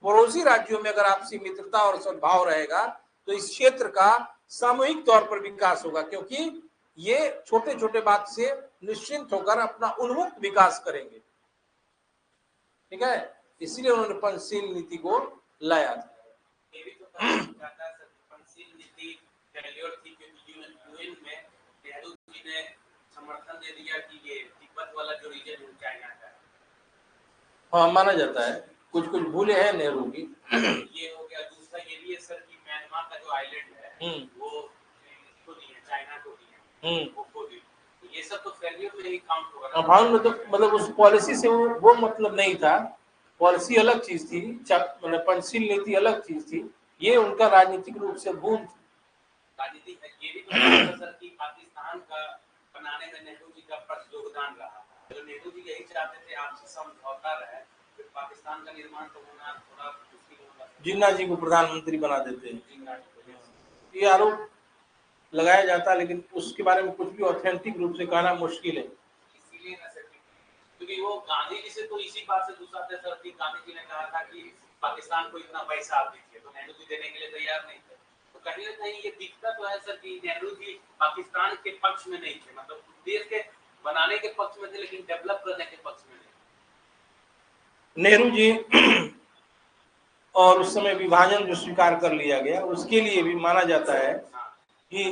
पड़ोसी राज्यों में अगर आपसी मित्रता और सद्भाव रहेगा तो इस क्षेत्र का सामूहिक तौर पर विकास होगा, क्योंकि ये छोटे छोटे बात से निश्चिंत होकर अपना उन्मुक्त विकास करेंगे। ठीक है, इसलिए उन्होंने पंचशील नीति को लाया था। पंचशील नीति फेल्योर थी क्योंकि यूएन में नेहरू जी ने समर्थन दे दिया कि ये तिब्बत वाला जो रीजन है चाइना का। हाँ, माना जाता है कुछ भूले हैं नेहरू की। ये हो गया। दूसरा ये भी है सर कि म्यांमार का जो आइलैंड है वो इसको नहीं है, चाइना को नहीं है, वो खो दी। ये सब तो फेल्योर में ही काउंट होगा। भाव में तो मतलब उस पॉलिसी से वो मतलब नहीं था। पॉलिसी अलग चीज थी, मतलब पंचशील नीति अलग चीज थी, ये उनका राजनीतिक रूप से भूल थी। राजनीति ये भी तो सर कि पाकिस्तान का बनाने में नेहरू जी का बड़ा योगदान रहा। तो नेहरू जी यही चाहते थे आपसी समझौता रहे, फिर पाकिस्तान का निर्माण तो होना थोड़ा मुश्किल होगा। जिन्ना जी को प्रधानमंत्री बना देते हैं, ये आरोप लगाया जाता है, लेकिन उसके बारे में कुछ भी ऑथेंटिक रूप से कहना मुश्किल है। इसीलिए ना सर, क्योंकि वो गांधी जी से तो इसी बात से दूसरा थे सर कि गांधी जी ने कहा था कि पाकिस्तान को इतना पैसा आप दीजिए, तो नेहरू जी देने के लिए तैयार नहीं थे। तो कहीं ना कहीं ये दिक्कत तो है सर कि नेहरू जी पाकिस्तान के पक्ष में नहीं थे, मतलब देश के बनाने के पक्ष में थे लेकिन डेवलप करने के पक्ष में नहीं। नेहरू जी और उस समय विभाजन जो स्वीकार कर लिया गया उसके लिए भी माना जाता है कि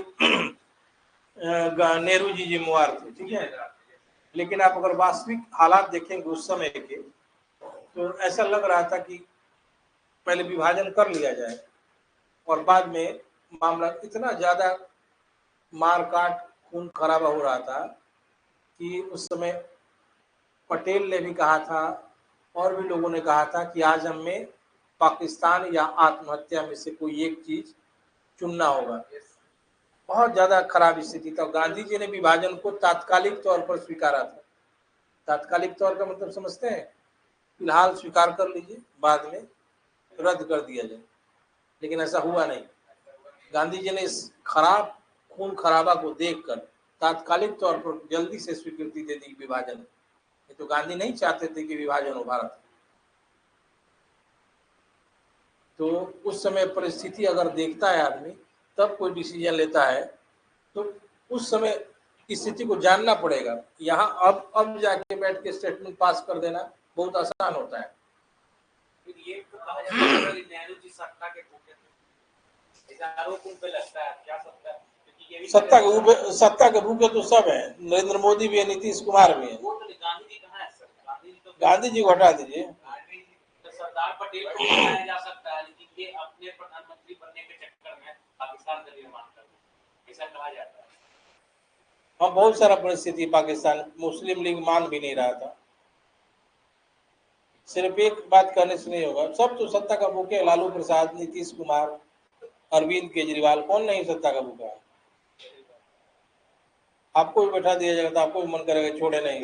नेहरू जी जिम्मेवार थे। ठीक है, लेकिन आप अगर वास्तविक हालात देखेंगे उस समय के तो ऐसा लग रहा था कि पहले विभाजन कर लिया जाए और बाद में मामला इतना ज्यादा मारकाट खून खराबा हो रहा था कि उस समय पटेल ने भी कहा था और भी लोगों ने कहा था कि आज हमें पाकिस्तान या आत्महत्या में से कोई एक चीज चुनना होगा। बहुत ज्यादा खराब स्थिति था। गांधी जी ने विभाजन को तात्कालिक तौर पर स्वीकारा था। तात्कालिक तौर का मतलब समझते हैं, फिलहाल स्वीकार कर लीजिए, बाद में रद्द कर दिया जाए, लेकिन ऐसा हुआ नहीं। गांधी जी ने इस खराब खून खराबा को देखकर तात्कालिक तौर पर जल्दी से स्वीकृति दे दी विभाजन। ये तो गांधी नहीं चाहते थे कि विभाजन हो भारत। तो उस समय परिस्थिति अगर देखता है आदमी तब कोई डिसीजन लेता है, तो उस समय स्थिति को जानना पड़ेगा। यहाँ अब जाके बैठ के स्टेटमेंट पास कर देना बहुत आसान होता है। फिर ये तो कहा जाता है कि नेहरू जी सत्ता के भूखे थे, ऐसा आरोप उन पे लगता है। क्या सत्ता, क्योंकि ये भी सत्ता के भूखे तो सब है, नरेंद्र मोदी भी है, नीतीश कुमार भी है। वो तो गांधी जी कहाँ है सर? गांधी जी को हटा दीजिए। तो सरदार पटेल को बनाया जा सकता है, लेकिन ये अपने प्रधानमंत्री बनने के चक्कर में पाकिस्तान का निर्माण कर दिया, ऐसा कहा जाता है। हाँ, बहुत सारा परिस्थिति पाकिस्तान मुस्लिम लीग मान भी नहीं रहा था। सिर्फ एक बात कहने से नहीं होगा, सब तो सत्ता का भूखे। लालू प्रसाद, नीतीश कुमार, अरविंद केजरीवाल, कौन नहीं सत्ता का भूखा है। आपको भी बैठा दिया जाएगा तो आपको भी मन करेगा छोड़े नहीं।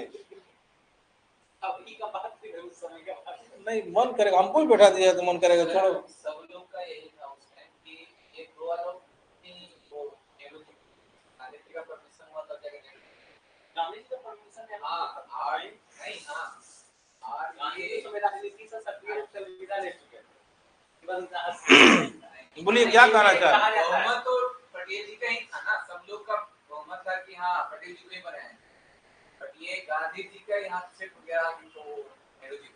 नहीं मन करेगा, हमको भी बैठा दिया तो मन करेगा छोड़ो। सब लोग का यही था उस टाइम कि ये दो आरोप वो गांधी जी का परमिशन हुआ था, क्या गांधी जी का परमिशन है। हां नहीं, हां गांधी जी तो राजनीति से सक्रिय रूप से विदा ले चुके थे। बोलिए क्या कहना चाह रहे हैं? बहुमत तो पटेल जी का ही था ना, सब लोग का बहुमत था कि हाँ पटेल जी को ही बनाया, बट ये गांधी जी का यहाँ से गया तो नेहरू जी।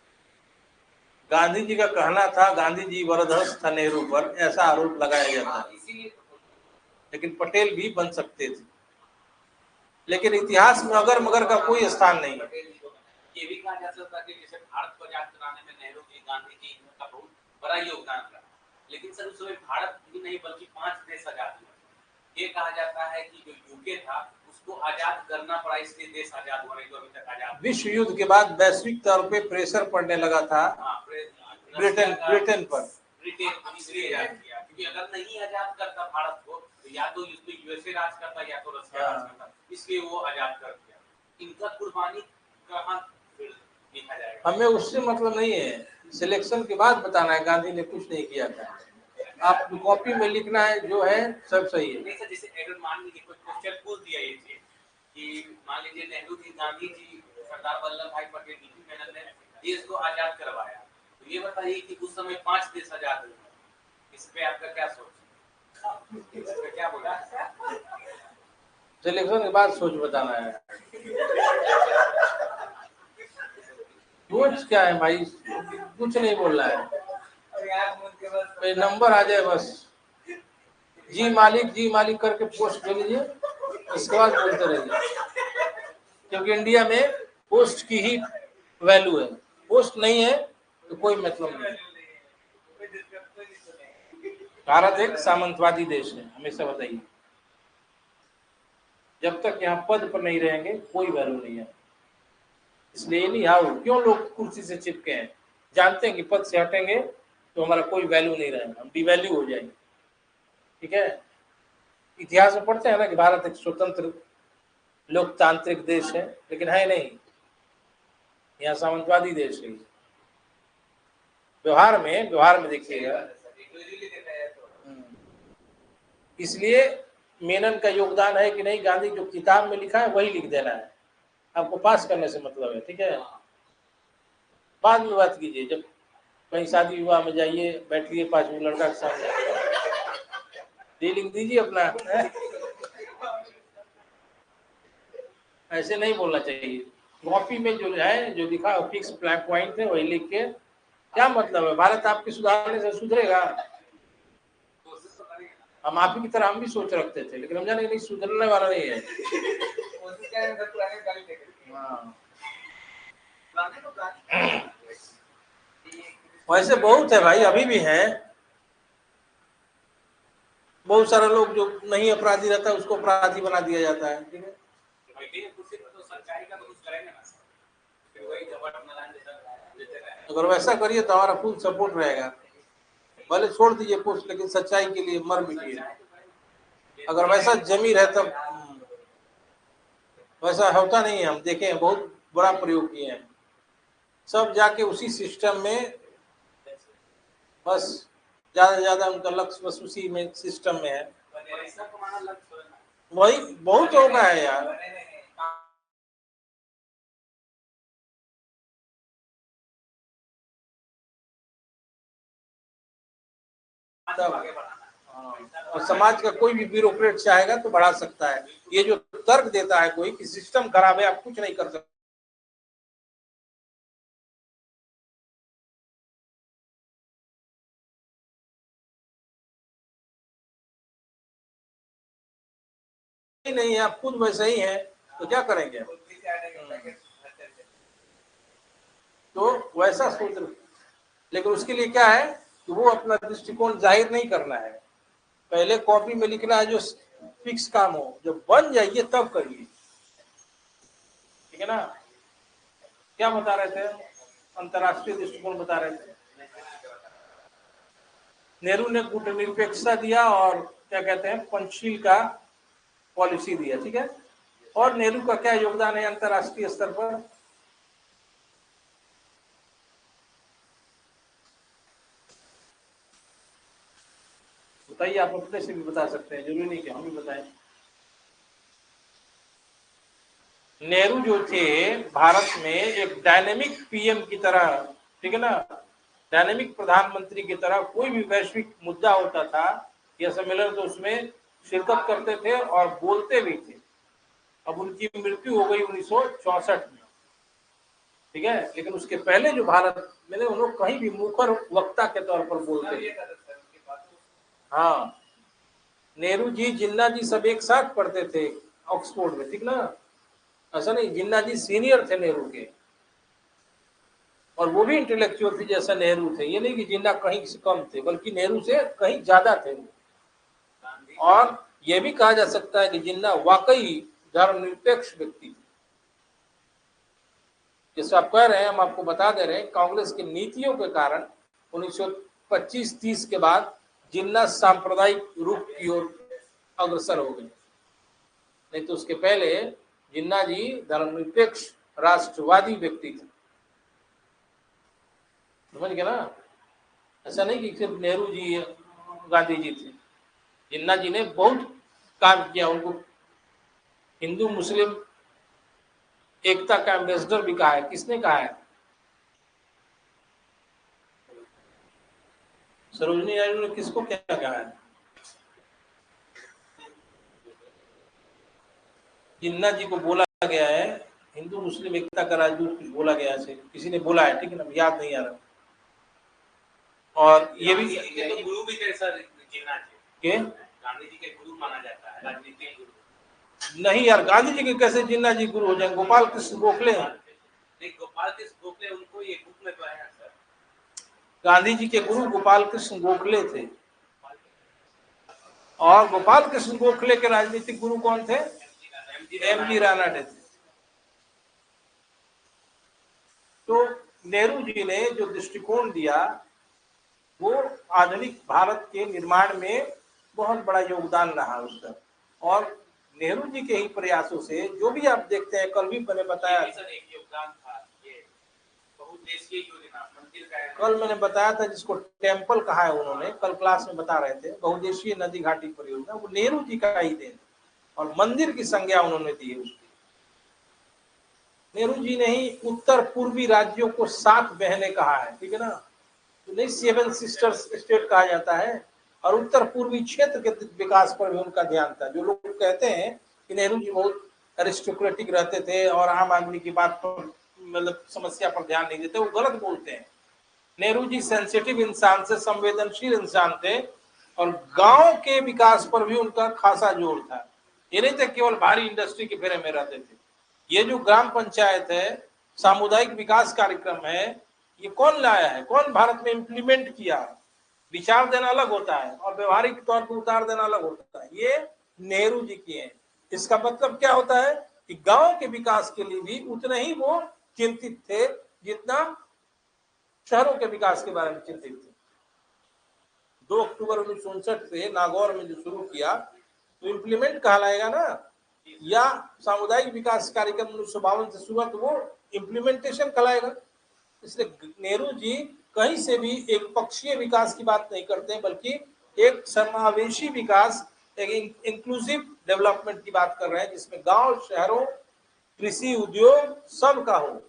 गांधी जी का कहना था गांधी जी वरदहस्त था नेहरू पर, ऐसा आरोप लगाया जाता है। इसीलिए लेकिन पटेल भी बन सकते थे, लेकिन इतिहास में अगर मगर का कोई स्थान नहीं है। ये भी कहा जा सकता है कि जैसे भारत को आजाद कराने में नेहरू जी, गांधी जी का बहुत बड़ा योगदान रहा, लेकिन सर उस समय भारत ही नहीं बल्कि 5 देश आजाद हुए। ये कहा जाता है कि जो यूके था उसको आजाद करना पड़ा, इसलिए देश आजाद हुआ, नहीं तो अभी तक आजाद। विश्व युद्ध के बाद वैश्विक तौर पे प्रेशर पड़ने लगा था ब्रिटेन पर, क्योंकि अगर नहीं आजाद करता भारत को तो या तो इसमें यूएसए राज करता या तो रशिया राज करता, इसलिए वो आजाद कर दिया। इनका कुर्बानी कहाँ देखा जाएगा? हमें उससे मतलब नहीं है, सिलेक्शन के बाद बताना है गांधी ने कुछ नहीं किया था। आप कॉपी में लिखना है जो है सब सही है। नहीं सर, जैसे अगर मान लीजिए कोई क्वेश्चन पूछ दिया ये चीज कि मान लीजिए नेहरू जी, गांधी जी, सरदार वल्लभ भाई पटेल जी की मेहनत ने देश को आजाद करवाया, तो ये बताइए कि उस समय 5 देश आजाद हुए, इस पे आपका क्या सोच, इस पे क्या बोला? सिलेक्शन के बाद सोच बताना है। सोच क्या है भाई, कुछ नहीं बोलना है, नंबर आ जाए बस। जी मालिक करके पोस्ट कर लीजिए, इसके बाद बोलते रहिए, क्योंकि इंडिया में पोस्ट की ही वैल्यू है। पोस्ट नहीं है तो कोई मतलब नहीं। भारत एक सामंतवादी देश है, हमेशा बताइए। जब तक यहाँ पद पर नहीं रहेंगे कोई वैल्यू नहीं है। इसलिए नहीं आओ, क्यों लोग कुर्सी से चिपके हैं, जानते हैं कि पद से हटेंगे तो हमारा कोई वैल्यू नहीं रहेगा, हम डिवैल्यू हो जाएंगे। ठीक है, इतिहास में पढ़ते हैं ना कि भारत एक स्वतंत्र लोकतांत्रिक देश है, लेकिन है नहीं, यहाँ सामंतवादी देश है। व्यवहार में देखिएगा। इसलिए मेनन का योगदान है कि नहीं, गांधी जो किताब में लिखा है वही लिख देना है, आपको पास करने से मतलब है। ठीक है, बाद में बात कीजिए, जब कहीं शादी विवाह में जाइए, बैठिए 5 लड़का के सामने, डीलिंग दीजिए अपना। ऐसे नहीं बोलना चाहिए। कॉपी में जो है, जो लिखा फिक्स पॉइंट है वही लिख के, क्या मतलब है? भारत आपके सुधारने से सुधरेगा? हम आप ही की तरह हम भी सोच रखते थे, लेकिन हम जाने नहीं, सुधरने वाला नहीं है। वैसे बहुत है भाई, अभी भी है। बहुत सारे लोग जो नहीं अपराधी रहता उसको अपराधी बना दिया जाता है। ठीक है, अगर वैसा करिए तो हमारा फुल सपोर्ट रहेगा। भले छोड़ दीजिए पोस्ट, लेकिन सच्चाई के लिए मर मिटिए। अगर वैसा जमीर है तब, वैसा होता नहीं है। हम देखे हैं, बहुत बड़ा प्रयोग किए हैं, सब जाके उसी सिस्टम में, बस ज्यादा से ज्यादा उनका लक्ष्य बस उसी में सिस्टम में है। वही बहुत होगा है यार। और समाज का कोई भी ब्यूरोक्रेट चाहेगा तो बढ़ा सकता है। ये जो तर्क देता है कोई कि सिस्टम खराब है आप कुछ नहीं कर सकते, नहीं है आप खुद वैसे ही है तो क्या करेंगे। तो वैसा सोच, लेकिन उसके लिए क्या है कि वो अपना दृष्टिकोण जाहिर नहीं करना है। पहले कॉपी में लिखना है जो फिक्स काम हो, जब बन जाइए तब करिए, ठीक है ना। क्या बता रहे थे, अंतर्राष्ट्रीय दृष्टिकोण बता रहे थे। नेहरू ने गुटनिरपेक्षता दिया और क्या कहते हैं पंचशील का पॉलिसी दिया, ठीक है। और नेहरू का क्या योगदान है अंतर्राष्ट्रीय स्तर पर, बताइए। आप अपने से भी बता सकते हैं, जरूरी नहीं कि हम भी बताएं। नेहरू जो थे भारत में एक डायनेमिक पीएम की तरह, ठीक है ना, डायनेमिक प्रधानमंत्री की तरह कोई भी वैश्विक मुद्दा होता था या सम्मेलन तो उसमें शिरकत करते थे और बोलते भी थे। अब उनकी मृत्यु हो गई 1964 में, ठीक है, लेकिन उसके पहले जो भारत में उन लोग कहीं भी मुखर वक्ता के तौर पर बोलते थे। हाँ, नेहरू जी जिन्ना जी सब एक साथ पढ़ते थे ऑक्सफोर्ड में, ठीक ना। ऐसा नहीं, जिन्ना जी सीनियर थे नेहरू के, और वो भी इंटेलेक्चुअल थे जैसा नेहरू थे। ये नहीं कि जिन्ना कहीं से कम थे, बल्कि नेहरू से कहीं ज्यादा थे। और ये भी कहा जा सकता है कि जिन्ना वाकई धर्मनिरपेक्ष व्यक्ति थे। जैसे आप कह रहे हैं, हम आपको बता दे रहे हैं, कांग्रेस की नीतियों के कारण 1925-30 के बाद जिन्ना सांप्रदायिक रूप की ओर अग्रसर हो गए। नहीं तो उसके पहले जिन्ना जी धर्मनिरपेक्ष राष्ट्रवादी व्यक्ति थे, समझ गए ना। ऐसा नहीं कि सिर्फ नेहरू जी गांधी जी थे, जिन्ना जी ने बहुत काम किया। उनको हिंदू मुस्लिम एकता का एम्बेसडर भी कहा है। किसने कहा है, सरोजनी नायडू ने किसको क्या कहा है। जिन्ना जी को बोला गया है हिंदू मुस्लिम एकता का राजदूत, बोला गया है, किसी ने बोला है, ठीक है ना, याद नहीं आ रहा। और ये भी तो गुरु भी थे सर जिन्ना जी के, गांधी जी के गुरु माना जाता है, राजनीतिक गुरु। नहीं यार, गांधी जी के कैसे जिन्ना जी गुरु हो जाए, गोपाल कृष्ण गोखले हैं। नहीं, गोपाल कृष्ण गोखले उनको ये बुक में तो है सर। गांधी जी के गुरु गोपाल कृष्ण गोखले थे, और गोपाल कृष्ण गोखले के राजनीतिक गुरु कौन थे, एमजी राणा थे। तो नेहरू जी ने जो दृष्टिकोण दिया वो आधुनिक भारत के निर्माण में बहुत बड़ा योगदान रहा उसका। और नेहरू जी के ही प्रयासों से जो भी आप देखते हैं, कल भी मैंने बताया, एक योगदान था ये बहुउद्देशीय योजना मंदिर का। कल मैंने बताया था जिसको टेम्पल कहा है, उन्होंने कल क्लास में बता रहे थे, बहुउद्देशीय नदी घाटी परियोजना, वो नेहरू जी का ही देन, और मंदिर की संज्ञा उन्होंने दी है उसकी। नेहरू जी ने ही उत्तर पूर्वी राज्यों को 7 बहनें कहा है, ठीक है ना, तो नहीं 7 सिस्टर्स स्टेट कहा जाता है। और उत्तर पूर्वी क्षेत्र के विकास पर भी उनका ध्यान था। जो लोग कहते हैं कि नेहरू जी बहुत एरिस्टोक्रेटिक रहते थे और आम आदमी की बात पर मतलब समस्या पर ध्यान नहीं देते, वो गलत बोलते हैं। नेहरू जी सेंसिटिव इंसान से, संवेदनशील इंसान थे, और गांव के विकास पर भी उनका खासा जोर था। ये नहीं थे केवल भारी इंडस्ट्री के फेरे में रहते थे। ये जो ग्राम पंचायत है, सामुदायिक विकास कार्यक्रम है, ये कौन लाया है, कौन भारत में इम्प्लीमेंट किया। विचार देना अलग होता है और व्यवहारिक तौर पर उतार देना अलग होता है, ये नेहरू जी की है। इसका मतलब क्या होता है कि गांव के विकास के लिए भी उतने ही वो चिंतित थे जितना शहरों के विकास के बारे में चिंतित थे। 2 अक्टूबर 1959 से नागौर में जो शुरू किया तो इम्प्लीमेंट कहलाएगा ना, या सामुदायिक विकास कार्यक्रम 1952 से शुरू, तो वो इम्प्लीमेंटेशन कहलाएगा। इसलिए नेहरू जी कहीं से भी एक पक्षीय विकास की बात नहीं करते हैं, बल्कि एक समावेशी विकास एक इंक्लूसिव डेवलपमेंट की बात कर रहे हैं, जिसमें गांव, शहरों, कृषि, उद्योग सब का हो।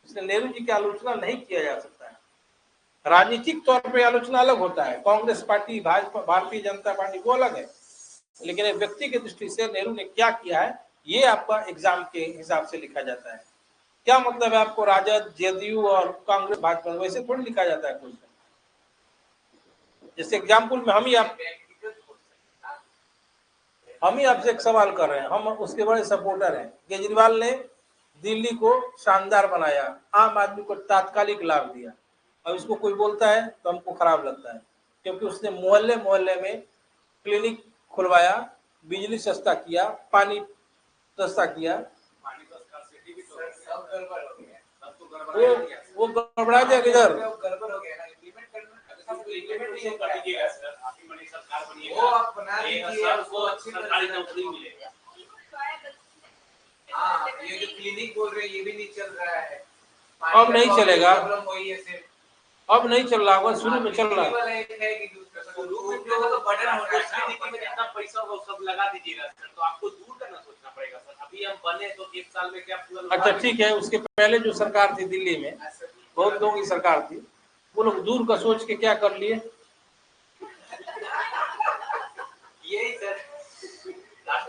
इसलिए नेहरू जी की आलोचना नहीं किया जा सकता है। राजनीतिक तौर पे आलोचना अलग होता है, कांग्रेस पार्टी, भाजपा, भारतीय जनता पार्टी, वो अलग है। लेकिन एक व्यक्ति की दृष्टि से नेहरू ने क्या किया है, ये आपका एग्जाम के हिसाब से लिखा जाता है। क्या मतलब है आपको राजद, जेडीयू और कांग्रेस, भाजपा, वैसे थोड़ी लिखा जाता है क्वेश्चन। जैसे एग्जाम्पल में हम ही आपसे एक सवाल कर रहे हैं, हम उसके बड़े सपोर्टर हैं। केजरीवाल ने दिल्ली को शानदार बनाया, आम आदमी को तात्कालिक लाभ दिया। अब इसको कोई बोलता है तो हमको खराब लगता है, क्योंकि उसने मोहल्ले मोहल्ले में क्लिनिक खुलवाया, बिजली सस्ता किया, पानी सस्ता किया। वो गड़बड़ा जाएगा इधर। गड़बड़ हो गया ना, इम्प्लीमेंट वो आप बना लीजिए, आपको अच्छी सरकारी नौकरी मिलेगा। हाँ, ये जो क्लिनिक बोल रहे हैं ये भी नहीं चल रहा है। अब नहीं चलेगा, वही है सिर्फ, अब नहीं चल रहा होगा, शुरू में चल रहा है। जितना पैसा होगा सब लगा दीजिएगा सर, तो आपको दूर करना सोचना पड़ेगा सर। अभी हम बने तो 1 साल में क्या पूरा। अच्छा ठीक है, उसके पहले जो सरकार थी दिल्ली में, बहुत लोगों की सरकार थी, वो लोग दूर का सोच के क्या कर लिए, यही सर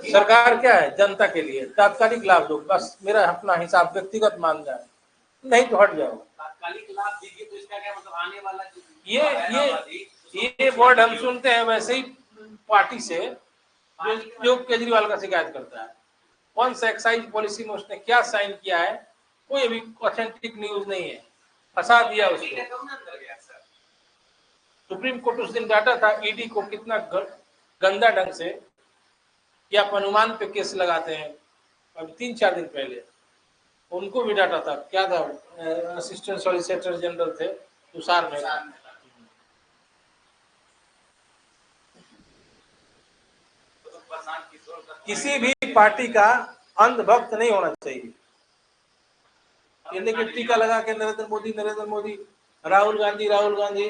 सरकार क्या है, जनता के लिए तात्कालिक लाभ दो, बस मेरा अपना हिसाब व्यक्तिगत मान जाए, नहीं तो हट जाओ। तात्कालिक लाभ दीजिए तो इसका क्या मतलब, आने वाला ये वर्ड हम सुनते हैं वैसे ही पार्टी से जो केजरीवाल का शिकायत करता है। कौन सा एक्साइज पॉलिसी में उसने क्या साइन किया है, कोई अभी ऑथेंटिक न्यूज नहीं है, फंसा दिया उसको। सुप्रीम कोर्ट उस दिन डाटा था ईडी को कितना गंदा ढंग से कि आप अनुमान पे केस लगाते हैं। अब 3-4 दिन पहले उनको भी डाटा था, क्या था, असिस्टेंट सॉलिसिटर जनरल थे तुषार मेहता। किसी भी पार्टी का अंधभक्त नहीं होना चाहिए। कि टीका लगा के नरेंद्र मोदी, राहुल गांधी।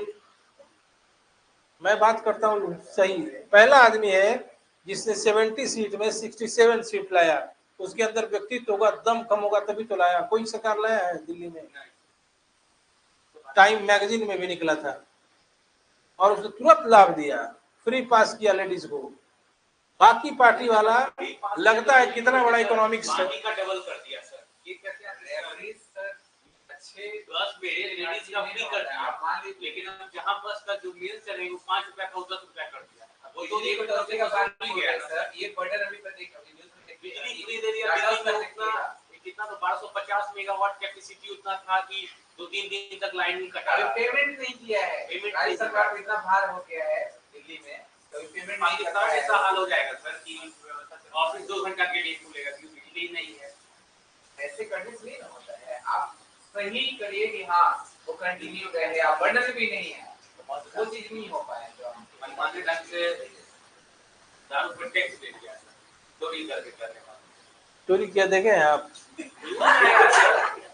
मैं बात करता हूँ सही, पहला आदमी है जिसने 70 सीट में 67 सीट लाया। उसके अंदर व्यक्तित्व होगा, दम कम होगा तभी तो लाया। कोई सरकार लाया है दिल्ली में? टाइम मैगजीन में भी निकला था, और उसने तुरंत लाभ दिया, फ्री पास किया लेडीज को। बाकी पार्टी वाला लगता है कितना बड़ा इकोनॉमिक्स का डबल कर दिया सर। ये कैसे अच्छे बस में लेडीज का फ्री कर दिया, लेकिन अब जहां बस का जो मील चले वो 5 रुपए का 10 रुपए कर दिया। वो तो एक तरफ का बात नहीं है सर, ये बटन अभी तक बिजली फ्री दे दिया। कितना तो 1250 मेगावाट कैपेसिटी उतना था कि 2-3 दिन तक लाइन नहीं कटा। पेमेंट नहीं किया है, पेमेंट सरकार इतना भार हो गया है दिल्ली में, तो पेमेंट नहीं करता है। ऐसा हाल हो जाएगा सर कि ऑफिस 2 घंटा के लिए खुलेगा क्योंकि बिजली नहीं है। ऐसे करने से नहीं होता है, आप सही करिए कि हाँ वो कंटिन्यू रहे। आप बंडल भी नहीं है, वो चीज नहीं हो पाया जो मनमाने ढंग से दारू पर टैक्स दे दिया, चोरी करके करने वाला। चोरी किया देखे हैं आप?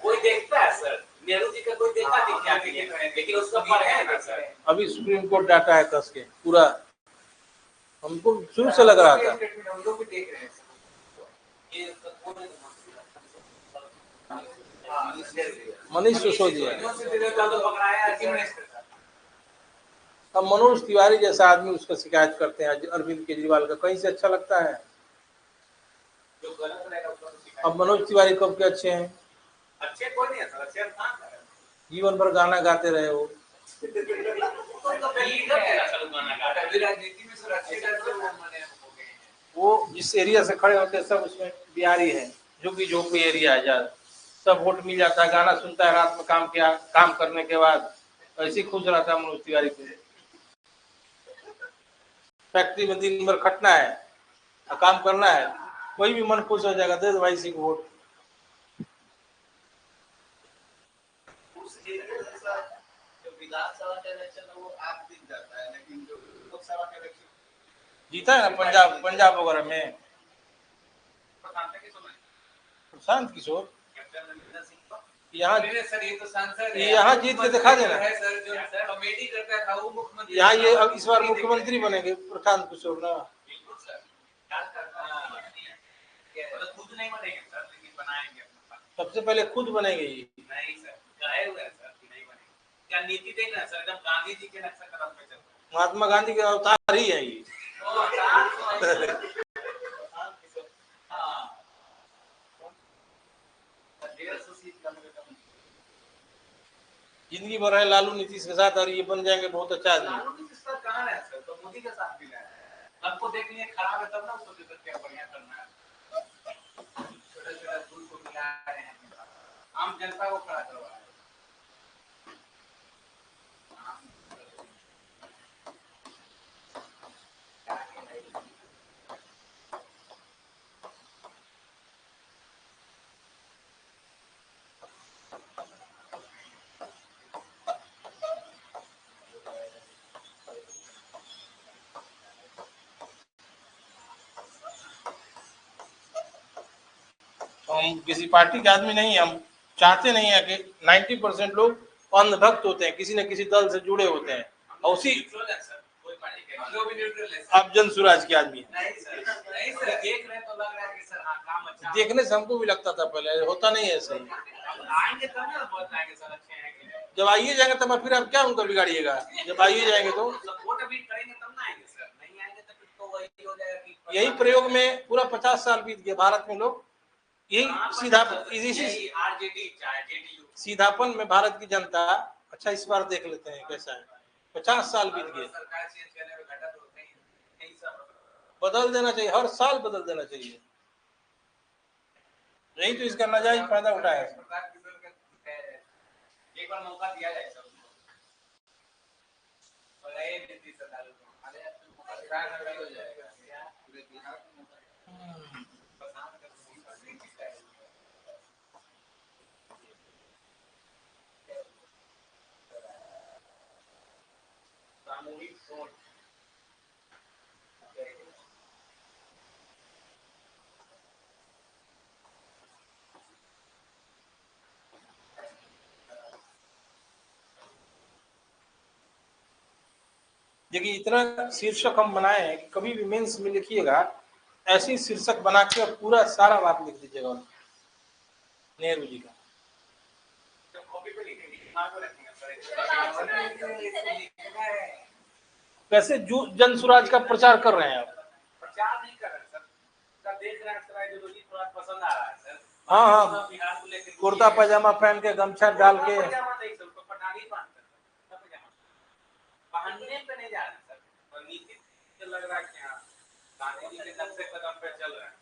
कोई देखता है सर, नेहरू जी का कोई देखा नहीं क्या किया, लेकिन उसका फर्क है ना सर। अभी सुप्रीम कोर्ट डाटा है कस के पूरा, हमको शुरू से लग रहा था। हम लोग भी देख रहे हैं ये मनीष सिसोदिया। अब मनोज तिवारी जैसा आदमी उसका शिकायत करते हैं अरविंद केजरीवाल का, कहीं से अच्छा लगता है? अब मनोज तिवारी कब के अच्छे हैं? अच्छे कोई नहीं है सर, अच्छे जीवन भर गाना गाते रहे हो। वो जिस एरिया से खड़े होते हैं सब उसमें बिहारी है, झुग्गी एरिया है ज्यादा, सब वोट मिल जाता है, गाना सुनता है रात में काम करने के बाद, ऐसे खुश रहता है मनोज तिवारी को। फैक्ट्री में दिन भर खटना है, काम करना है, कोई भी मन खुश हो जाएगा, दे दो भाई इसी को वोट। विधानसभा का इलेक्शन वो आप जीत जाता है, लेकिन जो लोकसभा का इलेक्शन जीता है ना पंजाब वगैरह में प्रशांत किशोर। यहाँ जीत के दिखा देना है सर, जो कमेटी करता था वो मुख्यमंत्री। यहाँ ये अब इस बार मुख्यमंत्री बनेंगे प्रशांत किशोर ना। मतलब खुद नहीं बनेंगे सर, लेकिन बनाएंगे अपना पार्टी। सबसे पहले खुद बनेंगे ये। नहीं सर, कहे हुए हैं सर कि नहीं बनेंगे। क्या नीति देख रहे हैं सर, एकदम गांधी जी के नक्शा कदम पे चल रहे हैं। महात्मा गांधी के अवतार ही है ये। जिंदगी भर है लालू नीतीश के साथ और ये बन जाएंगे बहुत अच्छा आदमी। लालू नीतीश सर कहाँ है सर, तो मोदी के साथ भी है। सबको देख लिए खराब है तब ना उसको देख क्या बढ़िया करना है। छोटे छोटे दूध को मिला रहे हैं, आम जनता को खड़ा करवा रहे हैं। हम किसी पार्टी के आदमी नहीं, हम चाहते नहीं है कि 90% लोग अंधभक्त होते हैं, किसी न किसी दल से जुड़े होते हैं और उसी आप जन सुराज के आदमी हैं। नहीं सर, देख रहे तो लग रहा है कि सर हाँ काम अच्छा। देखने से हमको भी लगता था, पहले होता नहीं है सही। आएंगे तब ना बहुत आएंगे सर, अच्छे हैं कि नहीं। जब आइए जाएंगे तब फिर आप क्या उनका बिगाड़िएगा, जब आइए जाएंगे तो सपोर्ट अभी करेंगे तब ना आएंगे सर, नहीं आएंगे तो फिर तो वही हो जाएगा कि यही प्रयोग में पूरा 50 साल बीत गए भारत में। लोग यही सीधापन में भारत की जनता, अच्छा इस बार देख लेते हैं कैसा है। 50 साल बीत गए, बदल देना चाहिए, हर साल बदल देना चाहिए। यही तो इसका नाजायज फायदा उठाया है। एक बार मौका दिया जाए सबको। सामूहिक सोच देखिए इतना शीर्षक हम बनाए हैं कि कभी भी मेंस में लिखिएगा ऐसी शीर्षक बना के पूरा सारा बात लिख दीजिएगा नेहरू जी का। कैसे जन सुराज का प्रचार कर रहे हैं आप? प्रचार नहीं कर रहे सर, देख रहे हैं सर, आइडियोलॉजी थोड़ा पसंद आ रहा है सर। हाँ कुर्ता पजामा पहन के गमछा डाल के पहनने पे नहीं जा रहे सर, और नीति से लग रहा है कि हाँ गांधी जी के नक्शे कदम पे चल रहे हैं।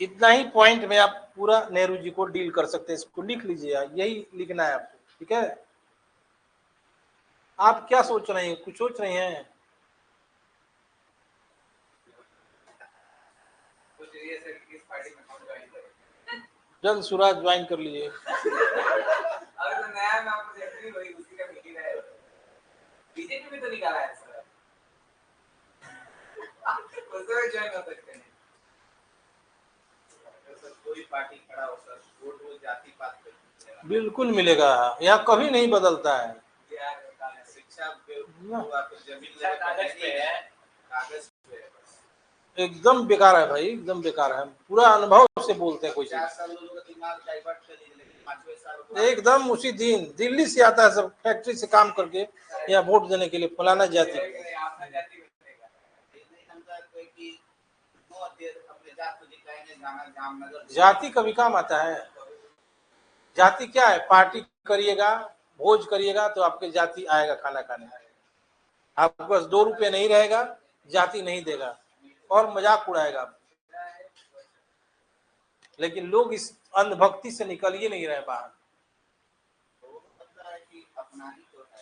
इतना ही पॉइंट में आप पूरा नेहरू जी को डील कर सकते हैं, इसको लिख लीजिए, यही लिखना है आपको, ठीक है? आप क्या सोच रहे हैं, कुछ सोच रहे हैं? जन सुराज ज्वाइन कर लीजिए। बीजेपी भी तो निकाला है सर, उसमें ज्वाइन हो सकते हैं। कोई पार्टी खड़ा हो सर, वोट वो जाति पात पे बिल्कुल मिलेगा, यहाँ कभी नहीं बदलता है। शिक्षा जमीन कागज पे है, कागज पे है, एकदम बेकार है भाई, एकदम बेकार है। पूरा अनुभव से बोलते हैं कोई चीज। 4 साल लोगों का दिमाग डाइवर्ट कर दिए, लेकिन 5वें साल एकदम उसी दिन दिल्ली से आता है सब, फैक्ट्री से काम करके या वोट देने के लिए फलाना जाति। जाति कभी काम आता है? जाति क्या है? पार्टी करिएगा, भोज करिएगा तो आपके जाति आएगा खाना खाने। आपके पास 2 रुपये नहीं रहेगा, जाति नहीं देगा और मजाक उड़ाएगा। लेकिन लोग इस अंधभक्ति से निकल ही नहीं रहे बाहर।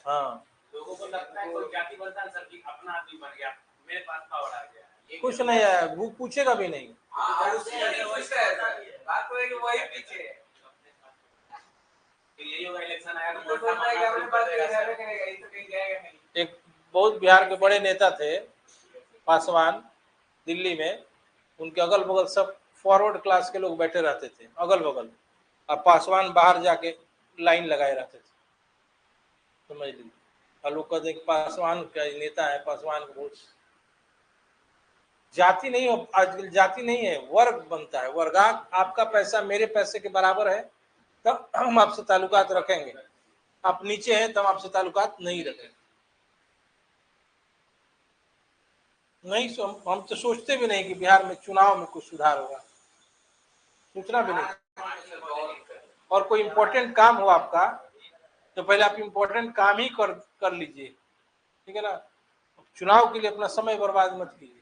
हाँ, लोगों को लगता है कोई जाति बनता है सर कि अपना आदमी बन गया, मेरे पास पावर आ गया, कुछ नहीं है, वो पूछेगा भी नहीं। बात तो है कि वही पीछे यही होगा, इलेक्शन आया तो एक बहुत बिहार के बड़े नेता थे पासवान, दिल्ली में, उनके अगल बगल सब फॉरवर्ड क्लास के लोग बैठे रहते थे अगल बगल। अब पासवान बाहर जाके लाइन लगाए रहते थे, समझ लीजिए। और लोग कहते हैं कि पासवान का नेता है, पासवान का वोट। जाति नहीं हो, आजकल जाति नहीं है, वर्ग बनता है। वर्ग, आपका पैसा मेरे पैसे के बराबर है तब हम आपसे ताल्लुकात रखेंगे, आप नीचे हैं तब आपसे ताल्लुकात नहीं रखेंगे। नहीं, हम तो सोचते भी नहीं कि बिहार में चुनाव में कुछ सुधार होगा, सोचना भी नहीं। और कोई इम्पोर्टेंट काम हो आपका तो पहले आप इम्पोर्टेंट काम ही कर लीजिए, ठीक है ना। चुनाव के लिए अपना समय बर्बाद मत कीजिए।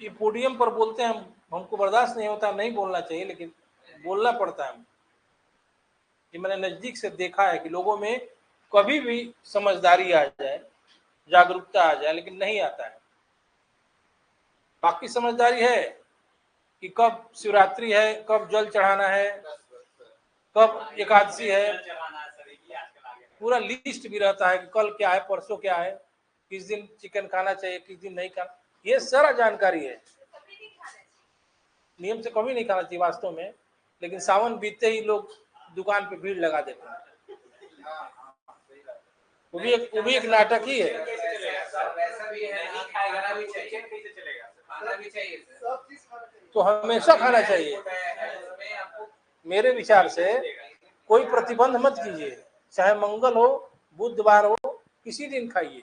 ये पोडियम पर बोलते हैं, हमको बर्दाश्त नहीं होता, नहीं बोलना चाहिए, लेकिन बोलना पड़ता है। ये मैंने नजदीक से देखा है कि लोगों में कभी भी समझदारी आ जाए, जागरूकता आ जाए, लेकिन नहीं आता है। बाकी समझदारी है कि कब शिवरात्रि है, कब जल चढ़ाना है, कब एकादशी है, पूरा लिस्ट भी रहता है कि कल क्या है, परसों क्या है, किस दिन चिकन खाना चाहिए, किस दिन नहीं खाना, ये सारा जानकारी है। नियम से कभी नहीं खाना चाहिए वास्तव में, लेकिन सावन बीतते ही लोग दुकान पे भीड़ लगा देते हैं। वो भी एक नाटक ही है। तो हमेशा खाना चाहिए। मेरे विचार से कोई प्रतिबंध मत कीजिए, चाहे मंगल हो, बुधवार हो, किसी दिन खाइए।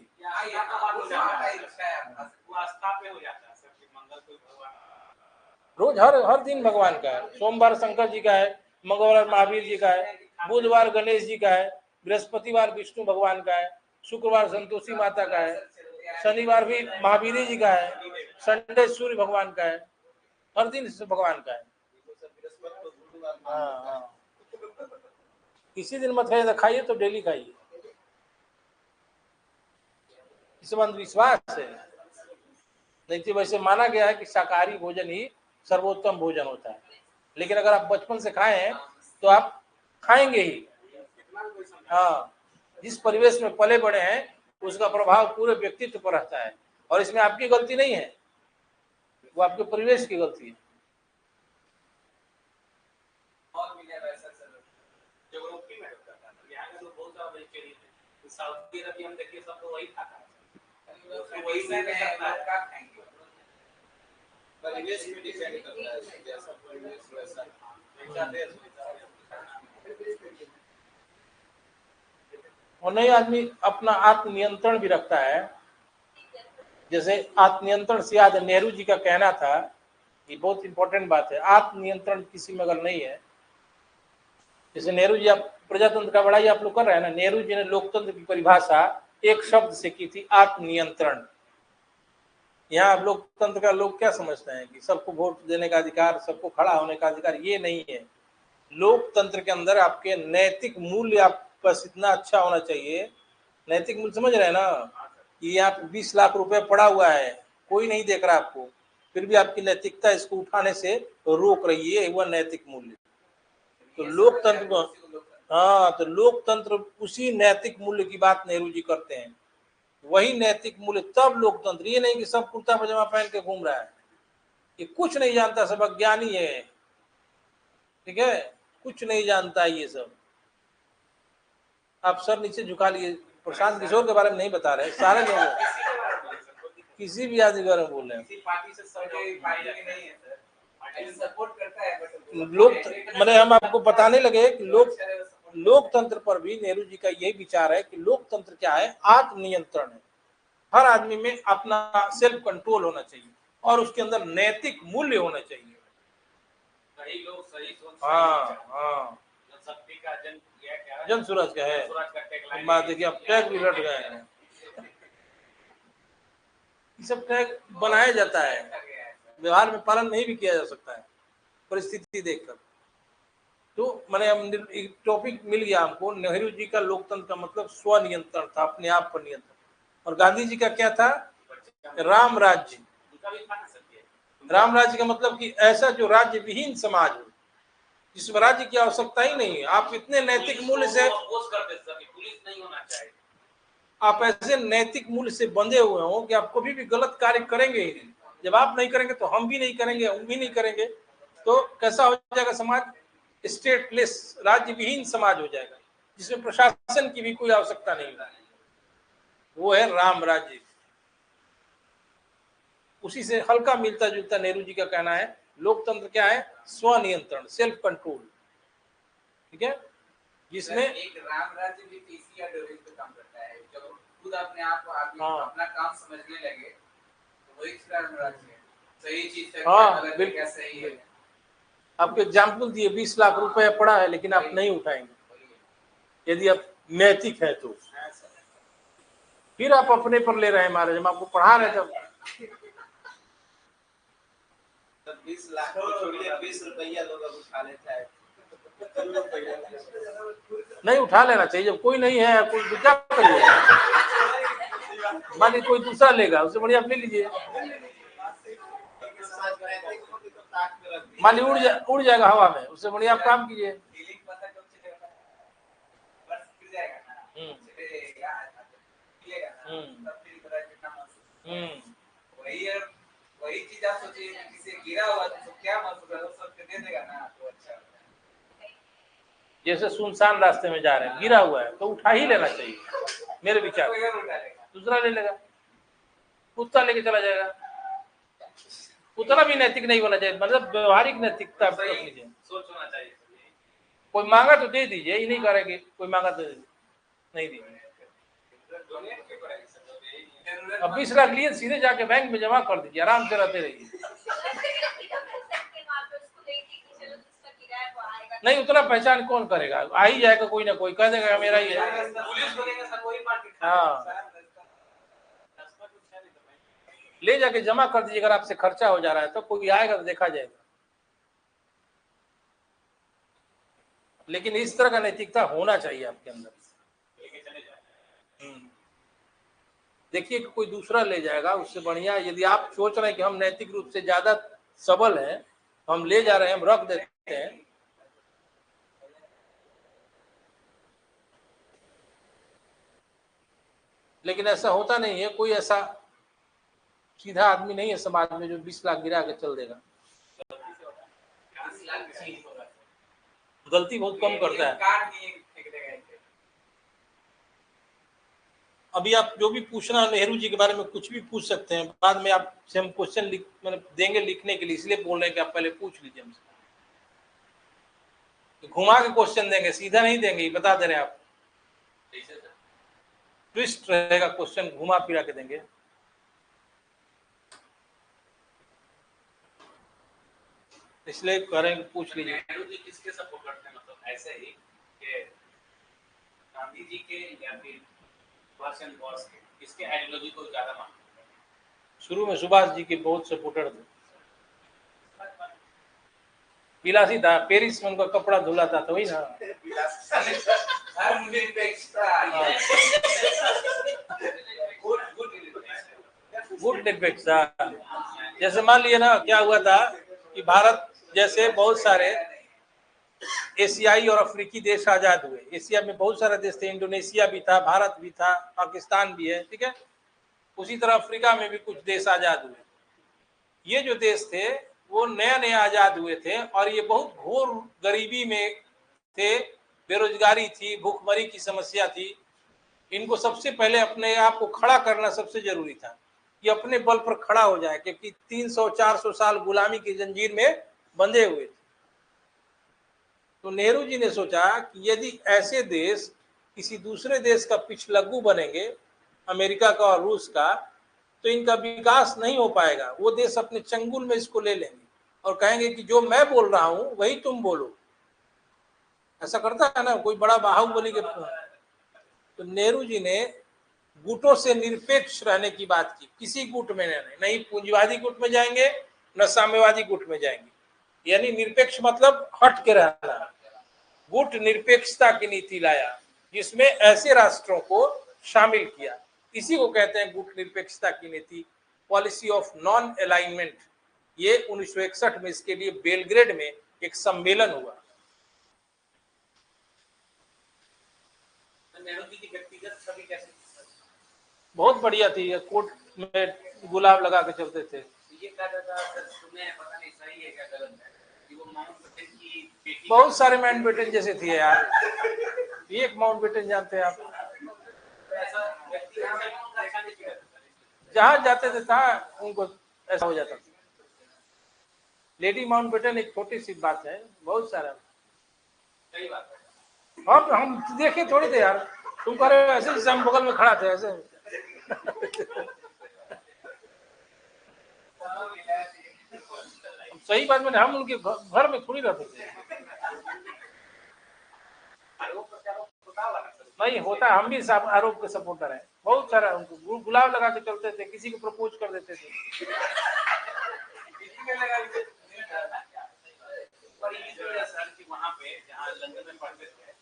रोज हर दिन भगवान का है। सोमवार शंकर जी का है, मंगलवार महावीर जी का है, बुधवार गणेश जी का है, बृहस्पतिवार विष्णु भगवान का है, शुक्रवार संतोषी माता का है, शनिवार भी महावीर जी का है, संडे सूर्य भगवान का है, हर दिन भगवान का है। हाँ, किसी दिन मत खाइए, खाइए तो डेली खाइए। इस अंधविश्वास है, नहीं तो वैसे माना गया है कि शाकाहारी भोजन ही सर्वोत्तम भोजन होता है। लेकिन अगर आप बचपन से खाए हैं तो आप खाएंगे ही। हाँ, जिस परिवेश में पले बड़े हैं उसका प्रभाव पूरे व्यक्तित्व पर रहता है, और इसमें आपकी गलती नहीं है, वो आपके परिवेश की गलती है। सऊदी अरब में देखिए सब तो वही खाता है, परिवेश पे डिपेंड करता है, जैसा परिवेश वैसा और नहीं, आदमी अपना आत्मनियंत्रण भी रखता है। जैसे आत्मनियंत्रण से याद, नेहरू जी का कहना था, ये बहुत इंपॉर्टेंट बात है, आत्मनियंत्रण किसी में अगर नहीं है, जैसे नेहरू जी, आप प्रजातंत्र का बड़ाई आप लोग कर रहे हैं ना, नेहरू जी ने लोकतंत्र की परिभाषा एक शब्द से की थी, आत्मनियंत्रण। यहाँ आप लोकतंत्र का लोग क्या समझते हैं कि सबको वोट देने का अधिकार, सबको खड़ा होने का अधिकार, ये नहीं है। लोकतंत्र के अंदर आपके नैतिक मूल्य आप बस इतना अच्छा होना चाहिए। नैतिक मूल्य समझ रहे हैं ना, कि यहाँ पे 20 लाख रुपए पड़ा हुआ है, कोई नहीं देख रहा आपको, फिर भी आपकी नैतिकता इसको उठाने से रोक रही है, वह नैतिक मूल्य। तो लोकतंत्र को, हाँ, तो लोकतंत्र उसी नैतिक मूल्य की बात नेहरू जी करते हैं, वही नैतिक मूल्य, तब लोकतंत्र। ये नहीं कि सब कुर्ता पजामा पहन के घूम रहा है, ये कुछ नहीं जानता, सब अज्ञानी है, ठीक है, कुछ नहीं जानता है ये सब। आप सर नीचे झुका लिए, प्रशांत किशोर के बारे में नहीं बता रहे, सारे लोग किसी भी आदमी के बारे में बोल रहे हैं। लोग मैंने हम आपको बताने लगे कि लोकतंत्र पर भी नेहरू जी का यही विचार है कि लोकतंत्र क्या है, आत्मनियंत्रण है। हर आदमी में अपना सेल्फ कंट्रोल होना चाहिए और उसके अंदर नैतिक मूल्य होना चाहिए। सही लोग सही सोच, हाँ हाँ, शक्ति का जन किया क्या, जन सूरज का है। बात देखिए, अब टैग भी रट गए हैं, ये सब टैग बनाया जाता है, व्यवहार में पालन नहीं भी किया जा सकता है परिस्थिति देखकर। तो मैंने एक टॉपिक मिल गया हमको, नेहरू जी का लोकतंत्र का मतलब स्वनियंत्रण था, अपने आप पर नियंत्रण। और गांधी जी का क्या था, राम राज्य। राम राज्य का मतलब कि ऐसा जो राज्य विहीन समाज हो, जिसमें राज्य की आवश्यकता ही नहीं है। आप इतने नैतिक मूल्य से, पुलिस नहीं होना चाहिए, आप ऐसे नैतिक मूल्य से बंधे हुए हो कि आप कभी भी गलत कार्य करेंगे ही नहीं। जब आप नहीं करेंगे तो हम भी नहीं करेंगे, हम भी नहीं करेंगे, तो कैसा हो जाएगा समाज? स्टेटलेस, राज्य विहीन समाज हो जाएगा, जिसमें प्रशासन की भी कोई आवश्यकता नहीं है। वो है राम राज्य। उसी से हल्का मिलता जुलता नेहरू जी का कहना है, लोकतंत्र क्या है? स्वनियंत्रण, सेल्फ कंट्रोल, ठीक है, जिसमें एक राम राज्य भी इसी एडवाइस पे काम करता है। जब खुद अपने आप को आदमी अपना काम समझने लगे तो वही राम राज्य है। सही चीज है, गलत है, क्या सही है। आपको एग्जाम्पल दिए, 20 लाख रुपए पड़ा है लेकिन आप नहीं उठाएंगे यदि आप नैतिक है तो। फिर आप अपने पर ले रहे हैं महाराज, हम आपको पढ़ा रहे जब 20 लाख को छोड़िए, 20 रुपया लोग अब उठा लेता है। नहीं उठा लेना चाहिए, जब कोई नहीं है, कोई क्या करिए, मान लीजिए कोई दूसरा लेगा, उससे बढ़िया आप ले लीजिए। मान लीजिए उड़ जाएगा हवा में, उससे बढ़िया आप काम कीजिए। वही चीज आप सोचिए, किसी गिरा हुआ तो क्या महसूस है, सबके दे देगा ना तो अच्छा। जैसे सुनसान रास्ते में जा रहे हैं, गिरा हुआ है तो उठा ही लेना चाहिए मेरे विचार। दूसरा ले लेगा, कुत्ता लेके चला जाएगा, उतना भी नैतिक नहीं होना चाहिए, मतलब व्यवहारिक नैतिकता सोच होना चाहिए। कोई मांगा तो दे दीजिए, ये नहीं करेंगे, कोई मांगा तो नहीं दीजिए। अब 20 लाख लिए सीधे जाके बैंक में जमा कर दीजिए, आराम से रहते रहिए। नहीं उतना पहचान कौन करेगा, आ ही जाएगा कोई ना कोई, कह देगा मेरा ही है। हाँ, ले जाके जमा कर दीजिए, अगर आपसे खर्चा हो जा रहा है तो कोई आएगा तो देखा जाएगा। लेकिन इस तरह का नैतिकता होना चाहिए आपके अंदर। देखिए कि कोई दूसरा ले जाएगा, उससे बढ़िया यदि आप सोच रहे हैं कि हम नैतिक रूप से ज्यादा सबल हैं, हम ले जा रहे हैं, हम रख देते हैं, लेकिन ऐसा होता नहीं है। कोई ऐसा सीधा आदमी नहीं है समाज में जो 20 लाख गिरा के चल देगा। गलती बहुत कम करता है। अभी आप जो भी पूछना नेहरू जी के बारे में कुछ भी पूछ सकते हैं, बाद में आपसे हम क्वेश्चन मतलब देंगे लिखने के लिए, इसलिए बोल रहे हैं कि आप पहले पूछ लीजिए हमसे। घुमा के क्वेश्चन देंगे, सीधा नहीं देंगे, बता दे रहे हैं आप। ट्विस्ट रहेगा क्वेश्चन, घुमा फिरा के देंगे। इसलिए कह रहे हैं कि पूछ लीजिए। नेहरू जी किसके सपोर्ट करते हैं, मतलब ऐसे ही कि गांधी जी के या फिर सुभाष चंद्र बोस के, किसके आइडियोलॉजी को ज्यादा मानते हैं? शुरू में सुभाष जी के बहुत सपोर्टर थे, पिलासी था, पेरिस में उनका कपड़ा धुला था, तो वही ना गुड निरपेक्षता। जैसे मान लिए ना, क्या हुआ था कि भारत जैसे बहुत सारे एशियाई और अफ्रीकी देश आजाद हुए। एशिया में बहुत सारे देश थे, इंडोनेशिया भी था, भारत भी था, पाकिस्तान भी है, ठीक है। उसी तरह अफ्रीका में भी कुछ देश आजाद हुए। ये जो देश थे वो नया नया आजाद हुए थे और ये बहुत घोर गरीबी में थे, बेरोजगारी थी, भूखमरी की समस्या थी। इनको सबसे पहले अपने आप को खड़ा करना सबसे जरूरी था, कि अपने बल पर खड़ा हो जाए, क्योंकि 300-400 साल गुलामी की जंजीर में बंधे हुए थे। तो नेहरू जी ने सोचा कि यदि ऐसे देश किसी दूसरे देश का पिछलग्गू बनेंगे, अमेरिका का और रूस का, तो इनका विकास नहीं हो पाएगा। वो देश अपने चंगुल में इसको ले लेंगे और कहेंगे कि जो मैं बोल रहा हूं वही तुम बोलो। ऐसा करता है ना कोई बड़ा बाहुबली के। तो नेहरू जी ने गुटों से निरपेक्ष रहने की बात की, किसी गुट में नहीं पूंजीवादी गुट में जाएंगे, न साम्यवादी गुट में जाएंगे। यानी निरपेक्ष मतलब हट के रहना। गुट निरपेक्षता की नीति लाया, जिसमें ऐसे राष्ट्रों को शामिल किया। इसी को कहते हैं गुट निरपेक्षता की नीति, पॉलिसी ऑफ नॉन अलाइनमेंट। ये 1961 में इसके लिए बेलग्रेड में एक सम्मेलन हुआ। नेहरू जी की व्यक्तिगत छवि कैसी? बहुत बढ़िया थी, कोट में गुलाब लगा के चलते थे। ये कहा जाता है, सुने पता नहीं सही है क्या गलत है, कि वो माउंटबेटन की बेटी बहुत सारे माउंटबेटन जैसे थे यार, एक माउंटबेटन जानते हैं आप? ऐसा व्यक्ति ऐसा नहीं किया। जहां जाते थे था उनको ऐसा हो जाता था। लेडी माउंटबेटन एक छोटी सी बात है, बहुत सारा। सही बात है। हम देखे थोड़ी थे यार, तुम कह रहे हो ऐसे जैसे हम बगल में खड़ा थे ऐसे। सही बात में हम उनके घर में थोड़ी रहते थे। नहीं होता, हम भी सब आरोप के सपोर्टर हैं, बहुत सारा। उनको गुलाब लगा के चलते थे, किसी को प्रपोज कर देते थे। वहाँ पे जहाँ लंदन में पढ़ते थे,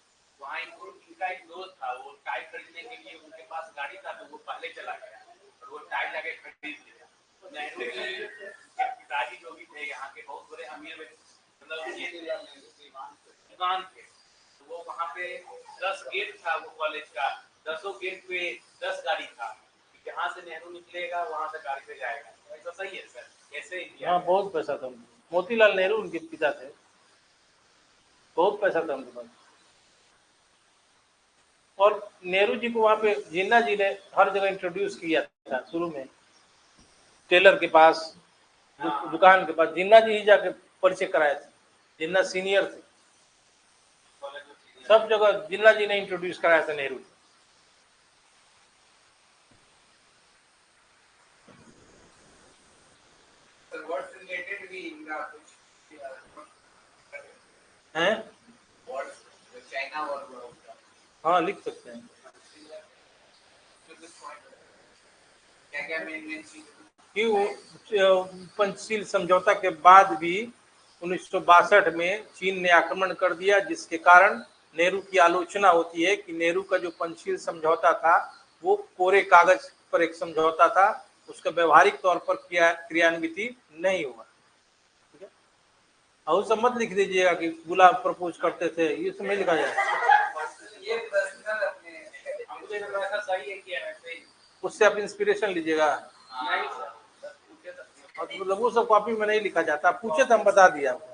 वहाँ इनका एक दोस्त था, वो टाई खरीदने के लिए उनके पास गाड़ी था, तो वो पहले चला गया और वो टाई जाके खरीद लिया। नेहरू जी के पिताजी जो भी थे यहाँ के बहुत बड़े अमीर मतलब दुकान थे, तो वो वहाँ पे 10 गेट था वो कॉलेज का, 10 गेट पे 10 गाड़ी था, जहाँ से नेहरू निकलेगा वहाँ से गाड़ी पे जाएगा। ऐसा सही है सर? ऐसे इंडिया हाँ बहुत पैसा था। मोतीलाल नेहरू उनके पिता थे, बहुत पैसा था उनके पास। और नेहरू जी को वहाँ पे जिन्ना जी ने हर जगह इंट्रोड्यूस किया था शुरू में, टेलर के पास, दुकान के पास जिन्ना जी ही जाके परिचय कराए थे। जिन्ना सीनियर थे, सब जगह जिन्ना जी ने इंट्रोड्यूस कराया था नेहरू। हैं? हाँ लिख सकते हैं। कि पंचशील समझौता के बाद भी 1962 में चीन ने आक्रमण कर दिया, जिसके कारण नेहरू की आलोचना होती है कि नेहरू का जो पंचशील समझौता था वो कोरे कागज पर एक समझौता था, उसका व्यवहारिक तौर पर क्रियान्वित नहीं हुआ। ठीक है, और सब मत लिख दीजिएगा कि गुलाब प्रपोज करते थे, ये सब नहीं लिखा जाए। उससे आप इंस्पिरेशन लीजिएगा। मतलब वो सब कॉपी में नहीं लिखा जाता, पूछे तो हम बता दिया आपको।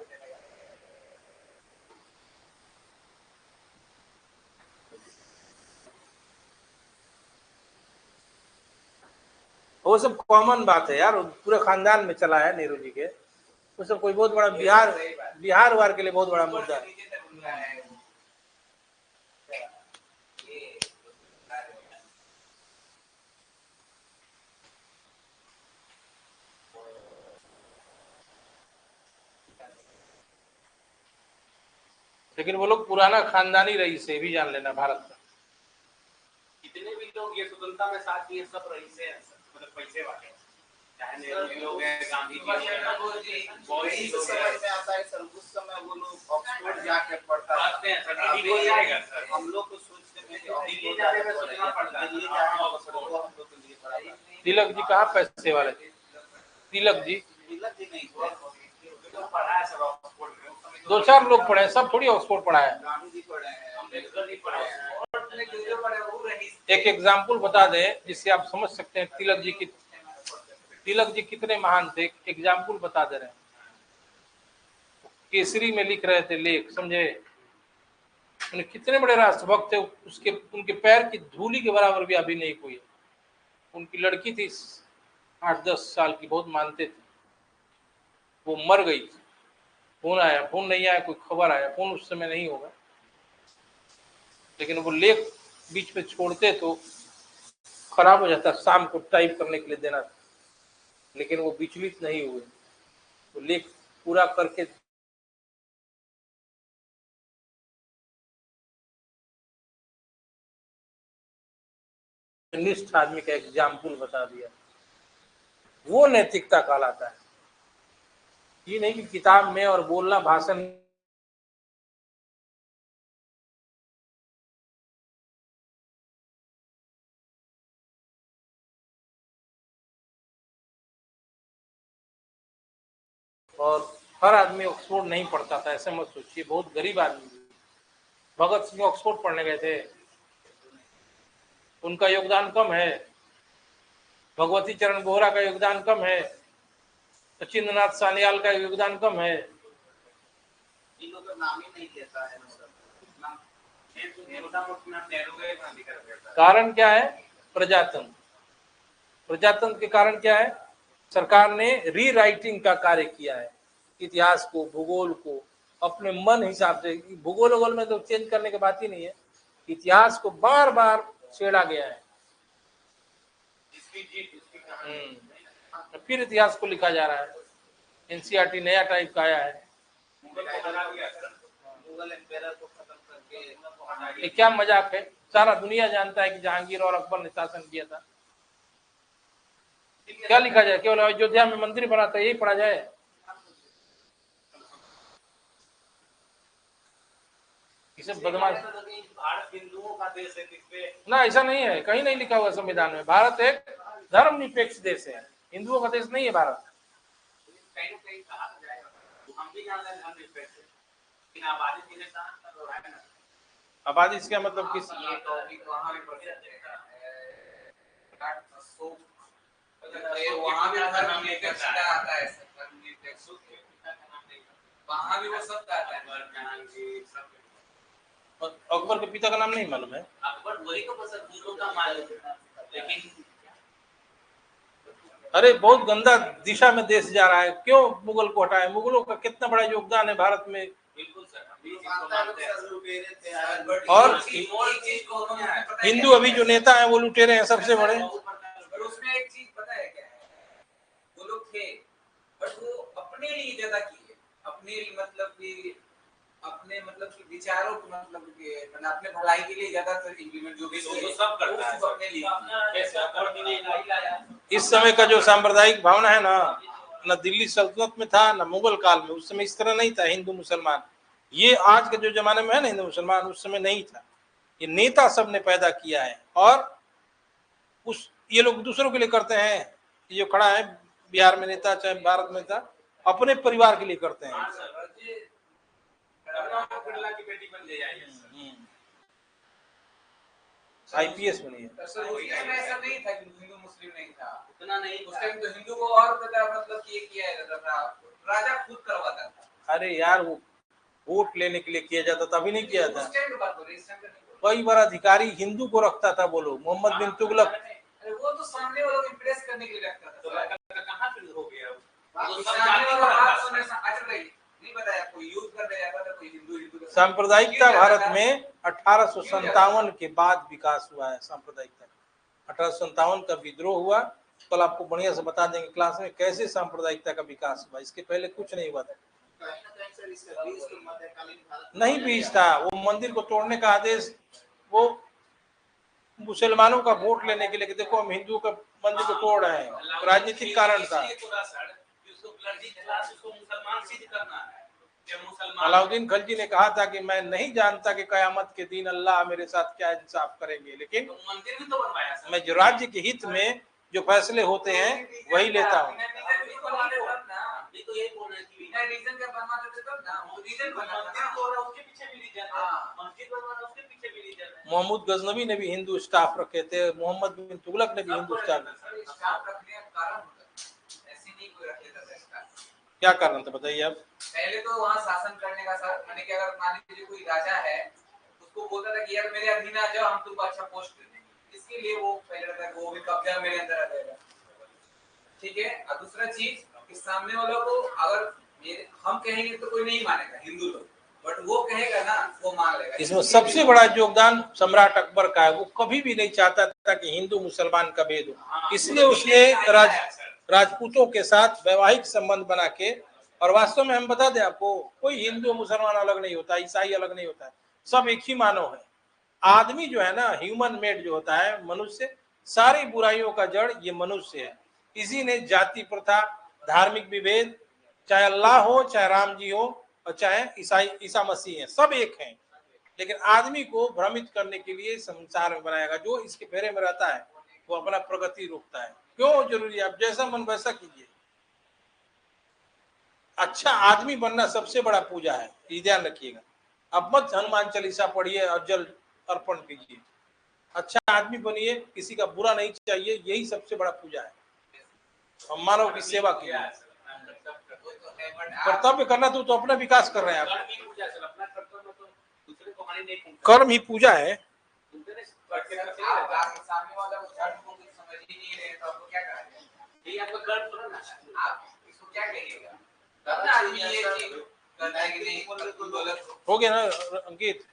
वो सब कॉमन बात है यार, पूरे खानदान में चला है नेहरू जी के। वो सब कोई बहुत बड़ा बिहार वार के लिए बहुत बड़ा मुद्दा है। लेकिन वो लोग पुराना खानदानी रईस है, भी जान लेना भारत का। जितने भी लोग ये स्वतंत्रता में साथ दिए सब रईस हैं, मतलब पैसे वाले, चाहे नेहरू लोग हैं, गांधी जी, उस समय वो लोग ऑक्सफोर्ड जाके पढ़ता हैं। हम लोग को सोचते हैं दिल्ली जाने में सोचना पड़ता है। तिलक जी कहाँ पैसे वाले थे? तिलक जी नहीं तो पढ़ा है सर ऑक्सफोर्ड में, 2-4 लोग पढ़े, सब थोड़ी ऑक्सफोर्ड पढ़ा है। गांधी जी पढ़े हैं, अम्बेडकर जी पढ़े हैं। एक एग्जाम्पल बता दें जिससे आप समझ सकते हैं तिलक जी कितने महान थे। एग्जाम्पल बता दे रहे हैं। केसरी में लिख रहे थे लेख, समझे? उन्हें कितने बड़े राष्ट्रभक्त थे, उसके उनके पैर की धूली के बराबर भी अभी नहीं कोई। उनकी लड़की थी 8-10 साल की, बहुत मानते थे, वो मर गई। फोन आया, फोन नहीं आया, कोई खबर आया, फोन उस समय नहीं होगा, लेकिन वो लेख बीच में छोड़ते तो खराब हो जाता, शाम को टाइप करने के लिए देना था, लेकिन वो विचलित नहीं हुए, वो लेख पूरा करके निष्ठ आदमी का एग्जाम्पल बता दिया। वो नैतिकता कहलाता है। ये नहीं कि किताब में और बोलना भाषण और हर आदमी ऑक्सफोर्ड नहीं पढ़ता था, ऐसे मत सोचिए। बहुत गरीब आदमी, भगत सिंह ऑक्सफोर्ड पढ़ने गए थे, उनका योगदान कम है। भगवती चरण बोहरा का योगदान कम है, सचिंद्रनाथ सान्याल का योगदान कम है। इन लोग का नाम ही नहीं लेता है कारण क्या है? प्रजातंत्र। प्रजातंत्र के कारण क्या है? सरकार ने रीराइटिंग का कार्य किया है, इतिहास को, भूगोल को अपने मन हिसाब से। भूगोल वगोल में तो चेंज करने की बात ही नहीं है, इतिहास को बार बार छेड़ा गया है। फिर इतिहास को लिखा जा रहा है। एनसीईआरटी नया टाइप का आया है। मुगल एम्पायर को खत्म करके ये क्या मजाक है? सारा दुनिया जानता है कि जहांगीर और अकबर ने शासन किया था। क्या लिखा जाए? केवल अयोध्या में मंदिर बना था यही पढ़ा जाए? इसे बदमाश। भारत हिंदुओं का देश है, ना, ऐसा नहीं है, कहीं नहीं लिखा हुआ संविधान में। भारत एक धर्मनिरपेक्ष देश है, हिंदुओं का देश नहीं है भारत। कहीं ना कहीं कहा जाएगा, हम भी जानते हैं धर्मनिरपेक्ष, लेकिन आबादी धीरे धीरे आबादी इसका मतलब किस? ये टॉपिक वहां भी पढ़ सकते हैं, वहां भी धर्मनिरपेक्ष का आता है, धर्मनिरपेक्ष वहां भी वो सब का आता है। अकबर के पिता का नाम नहीं मालूम है? अकबर वही तो बस हिंदुओं का मालूम, लेकिन अरे बहुत गंदा दिशा में देश जा रहा है। क्यों मुगल को हटाए? मुगलों का कितना बड़ा योगदान है भारत में। बिल्कुल सर, और हिंदू अभी जो नेता हैं वो लुटेरे हैं सबसे बड़े। उसमें एक चीज पता है क्या है, वो लोग थे बट वो अपने लिए ज्यादा किए, अपने मतलब कि अपने मतलब कि विचारों को मतलब कि अपने भलाई के लिए ज्यादा इम्प्लीमेंट जो भी तो सब करता है अपने लिए। इस समय का जो सांप्रदायिक भावना है ना दिल्ली सल्तनत में था ना मुगल काल में। उस समय इस तरह नहीं था हिंदू मुसलमान। ये आज के जो जमाने में है ना हिंदू मुसलमान, उस समय नहीं था। ये नेता सब ने पैदा किया है और ये लोग दूसरों के लिए करते हैं। ये जो खड़ा है बिहार में नेता, चाहे भारत में था, अपने परिवार के लिए करते हैं। आईपीएस बनी है। ऐसा नहीं था कि हिंदू मुस्लिम नहीं था, उतना नहीं। उस टाइम तो हिंदू को और ज्यादा मतलब कि किया जाता था, राजा खुद करवाता था। अरे यार वो वोट लेने के लिए किया जाता था, अभी नहीं किया था। उस टाइम की बात हो रही है, इस टाइम कई बार अधिकारी हिंदू को रखता था। बोलो मोहम्मद बिन तुगलक। अरे वो तो सामने वालों को इंप्रेस करने के लिए रखता था। तो कहां फिर हो गया वो सब सामने वाला बात सुनने से अच्छा भाई नहीं बताया, कोई यूज करने जाता था, कोई हिंदू सांप्रदायिकता भारत में 1857 के बाद विकास हुआ है। सांप्रदायिकता 1857 का विद्रोह हुआ। कल आपको बढ़िया से बता देंगे क्लास में कैसे सांप्रदायिकता का विकास हुआ। इसके पहले कुछ नहीं हुआ था। नहीं बीज था। वो मंदिर को तोड़ने का आदेश वो मुसलमानों का वोट लेने के लिए कि देखो हम हिंदुओं का मंदिर को तोड़ रहे हैं, राजनीतिक कारण था। अलाउद्दीन खलजी ने कहा था कि मैं नहीं जानता कि कयामत के दिन अल्लाह मेरे साथ क्या इंसाफ करेंगे, लेकिन मंदिर भी तो बनवाया, मैं जो राज्य के हित में जो फैसले होते हैं वही लेता हूँ। मोहम्मद गजनवी ने भी हिंदू स्टाफ रखे थे, मोहम्मद बिन तुगलक ने भी हिंदू स्टाफ रखे। क्या कारण था बताइए आप? पहले तो वहाँ शासन करने का सर, मैंने क्या, अगर मान लीजिए कोई राजा है उसको बोलता था कि यार मेरे अधीन आ जाओ, हम तुमको अच्छा पोस्ट दे देंगे, इसके लिए वो पहले रहता है वो भी कब्जा मेरे अंदर आ जाएगा, ठीक है। और दूसरा चीज कि सामने वालों को अगर हम कहेंगे तो कोई नहीं मानेगा हिंदू लोग, बट वो कहेगा ना वो मान लेगा। इसमें सबसे बड़ा योगदान सम्राट अकबर का है। वो कभी भी नहीं चाहता था कि हिंदू मुसलमान का भेद हो, इसलिए उसने राजपूतों के साथ वैवाहिक संबंध बना के, और वास्तव में हम बता दें आपको, कोई हिंदू मुसलमान अलग नहीं होता, ईसाई अलग नहीं होता है, सब एक ही मानव है। आदमी जो है ना, ह्यूमन मेड जो होता है, मनुष्य, सारी बुराइयों का जड़ ये मनुष्य है। इसी ने जाति प्रथा, धार्मिक विभेद, चाहे अल्लाह हो, चाहे राम जी हो, और चाहे ईसा मसीह है, सब एक हैं। लेकिन आदमी को भ्रमित करने के लिए संसार में बनाएगा। जो इसके फेरे में रहता है वो अपना प्रगति रोकता है। क्यों जरूरी है? आप जैसा मन वैसा कीजिए। अच्छा आदमी बनना सबसे बड़ा पूजा है, ये ध्यान रखिएगा। अब मत हनुमान चालीसा पढ़िए और जल अर्पण कीजिए। अच्छा आदमी बनिए, किसी का बुरा नहीं चाहिए, यही सबसे बड़ा पूजा है। हम मानव की सेवा कीजिए। कर्तव्य करना, तू तो अपना विकास कर रहे हैं आप। कर्म ही पूजा सर, अपना कर्तव्य तो दूसरे को हानि नहीं पहुंचाना। कर्म ही पूजा है। आप सामने वाला को धर्म को कुछ समझ ही नहीं रहे तो आपको क्या कहा जाए? ये आपका कर्म थोड़ा ना, आप इसको क्या कहिएगा? तब ना आदमी ये चीज करता है कि नहीं गलत हो गया ना अंकित।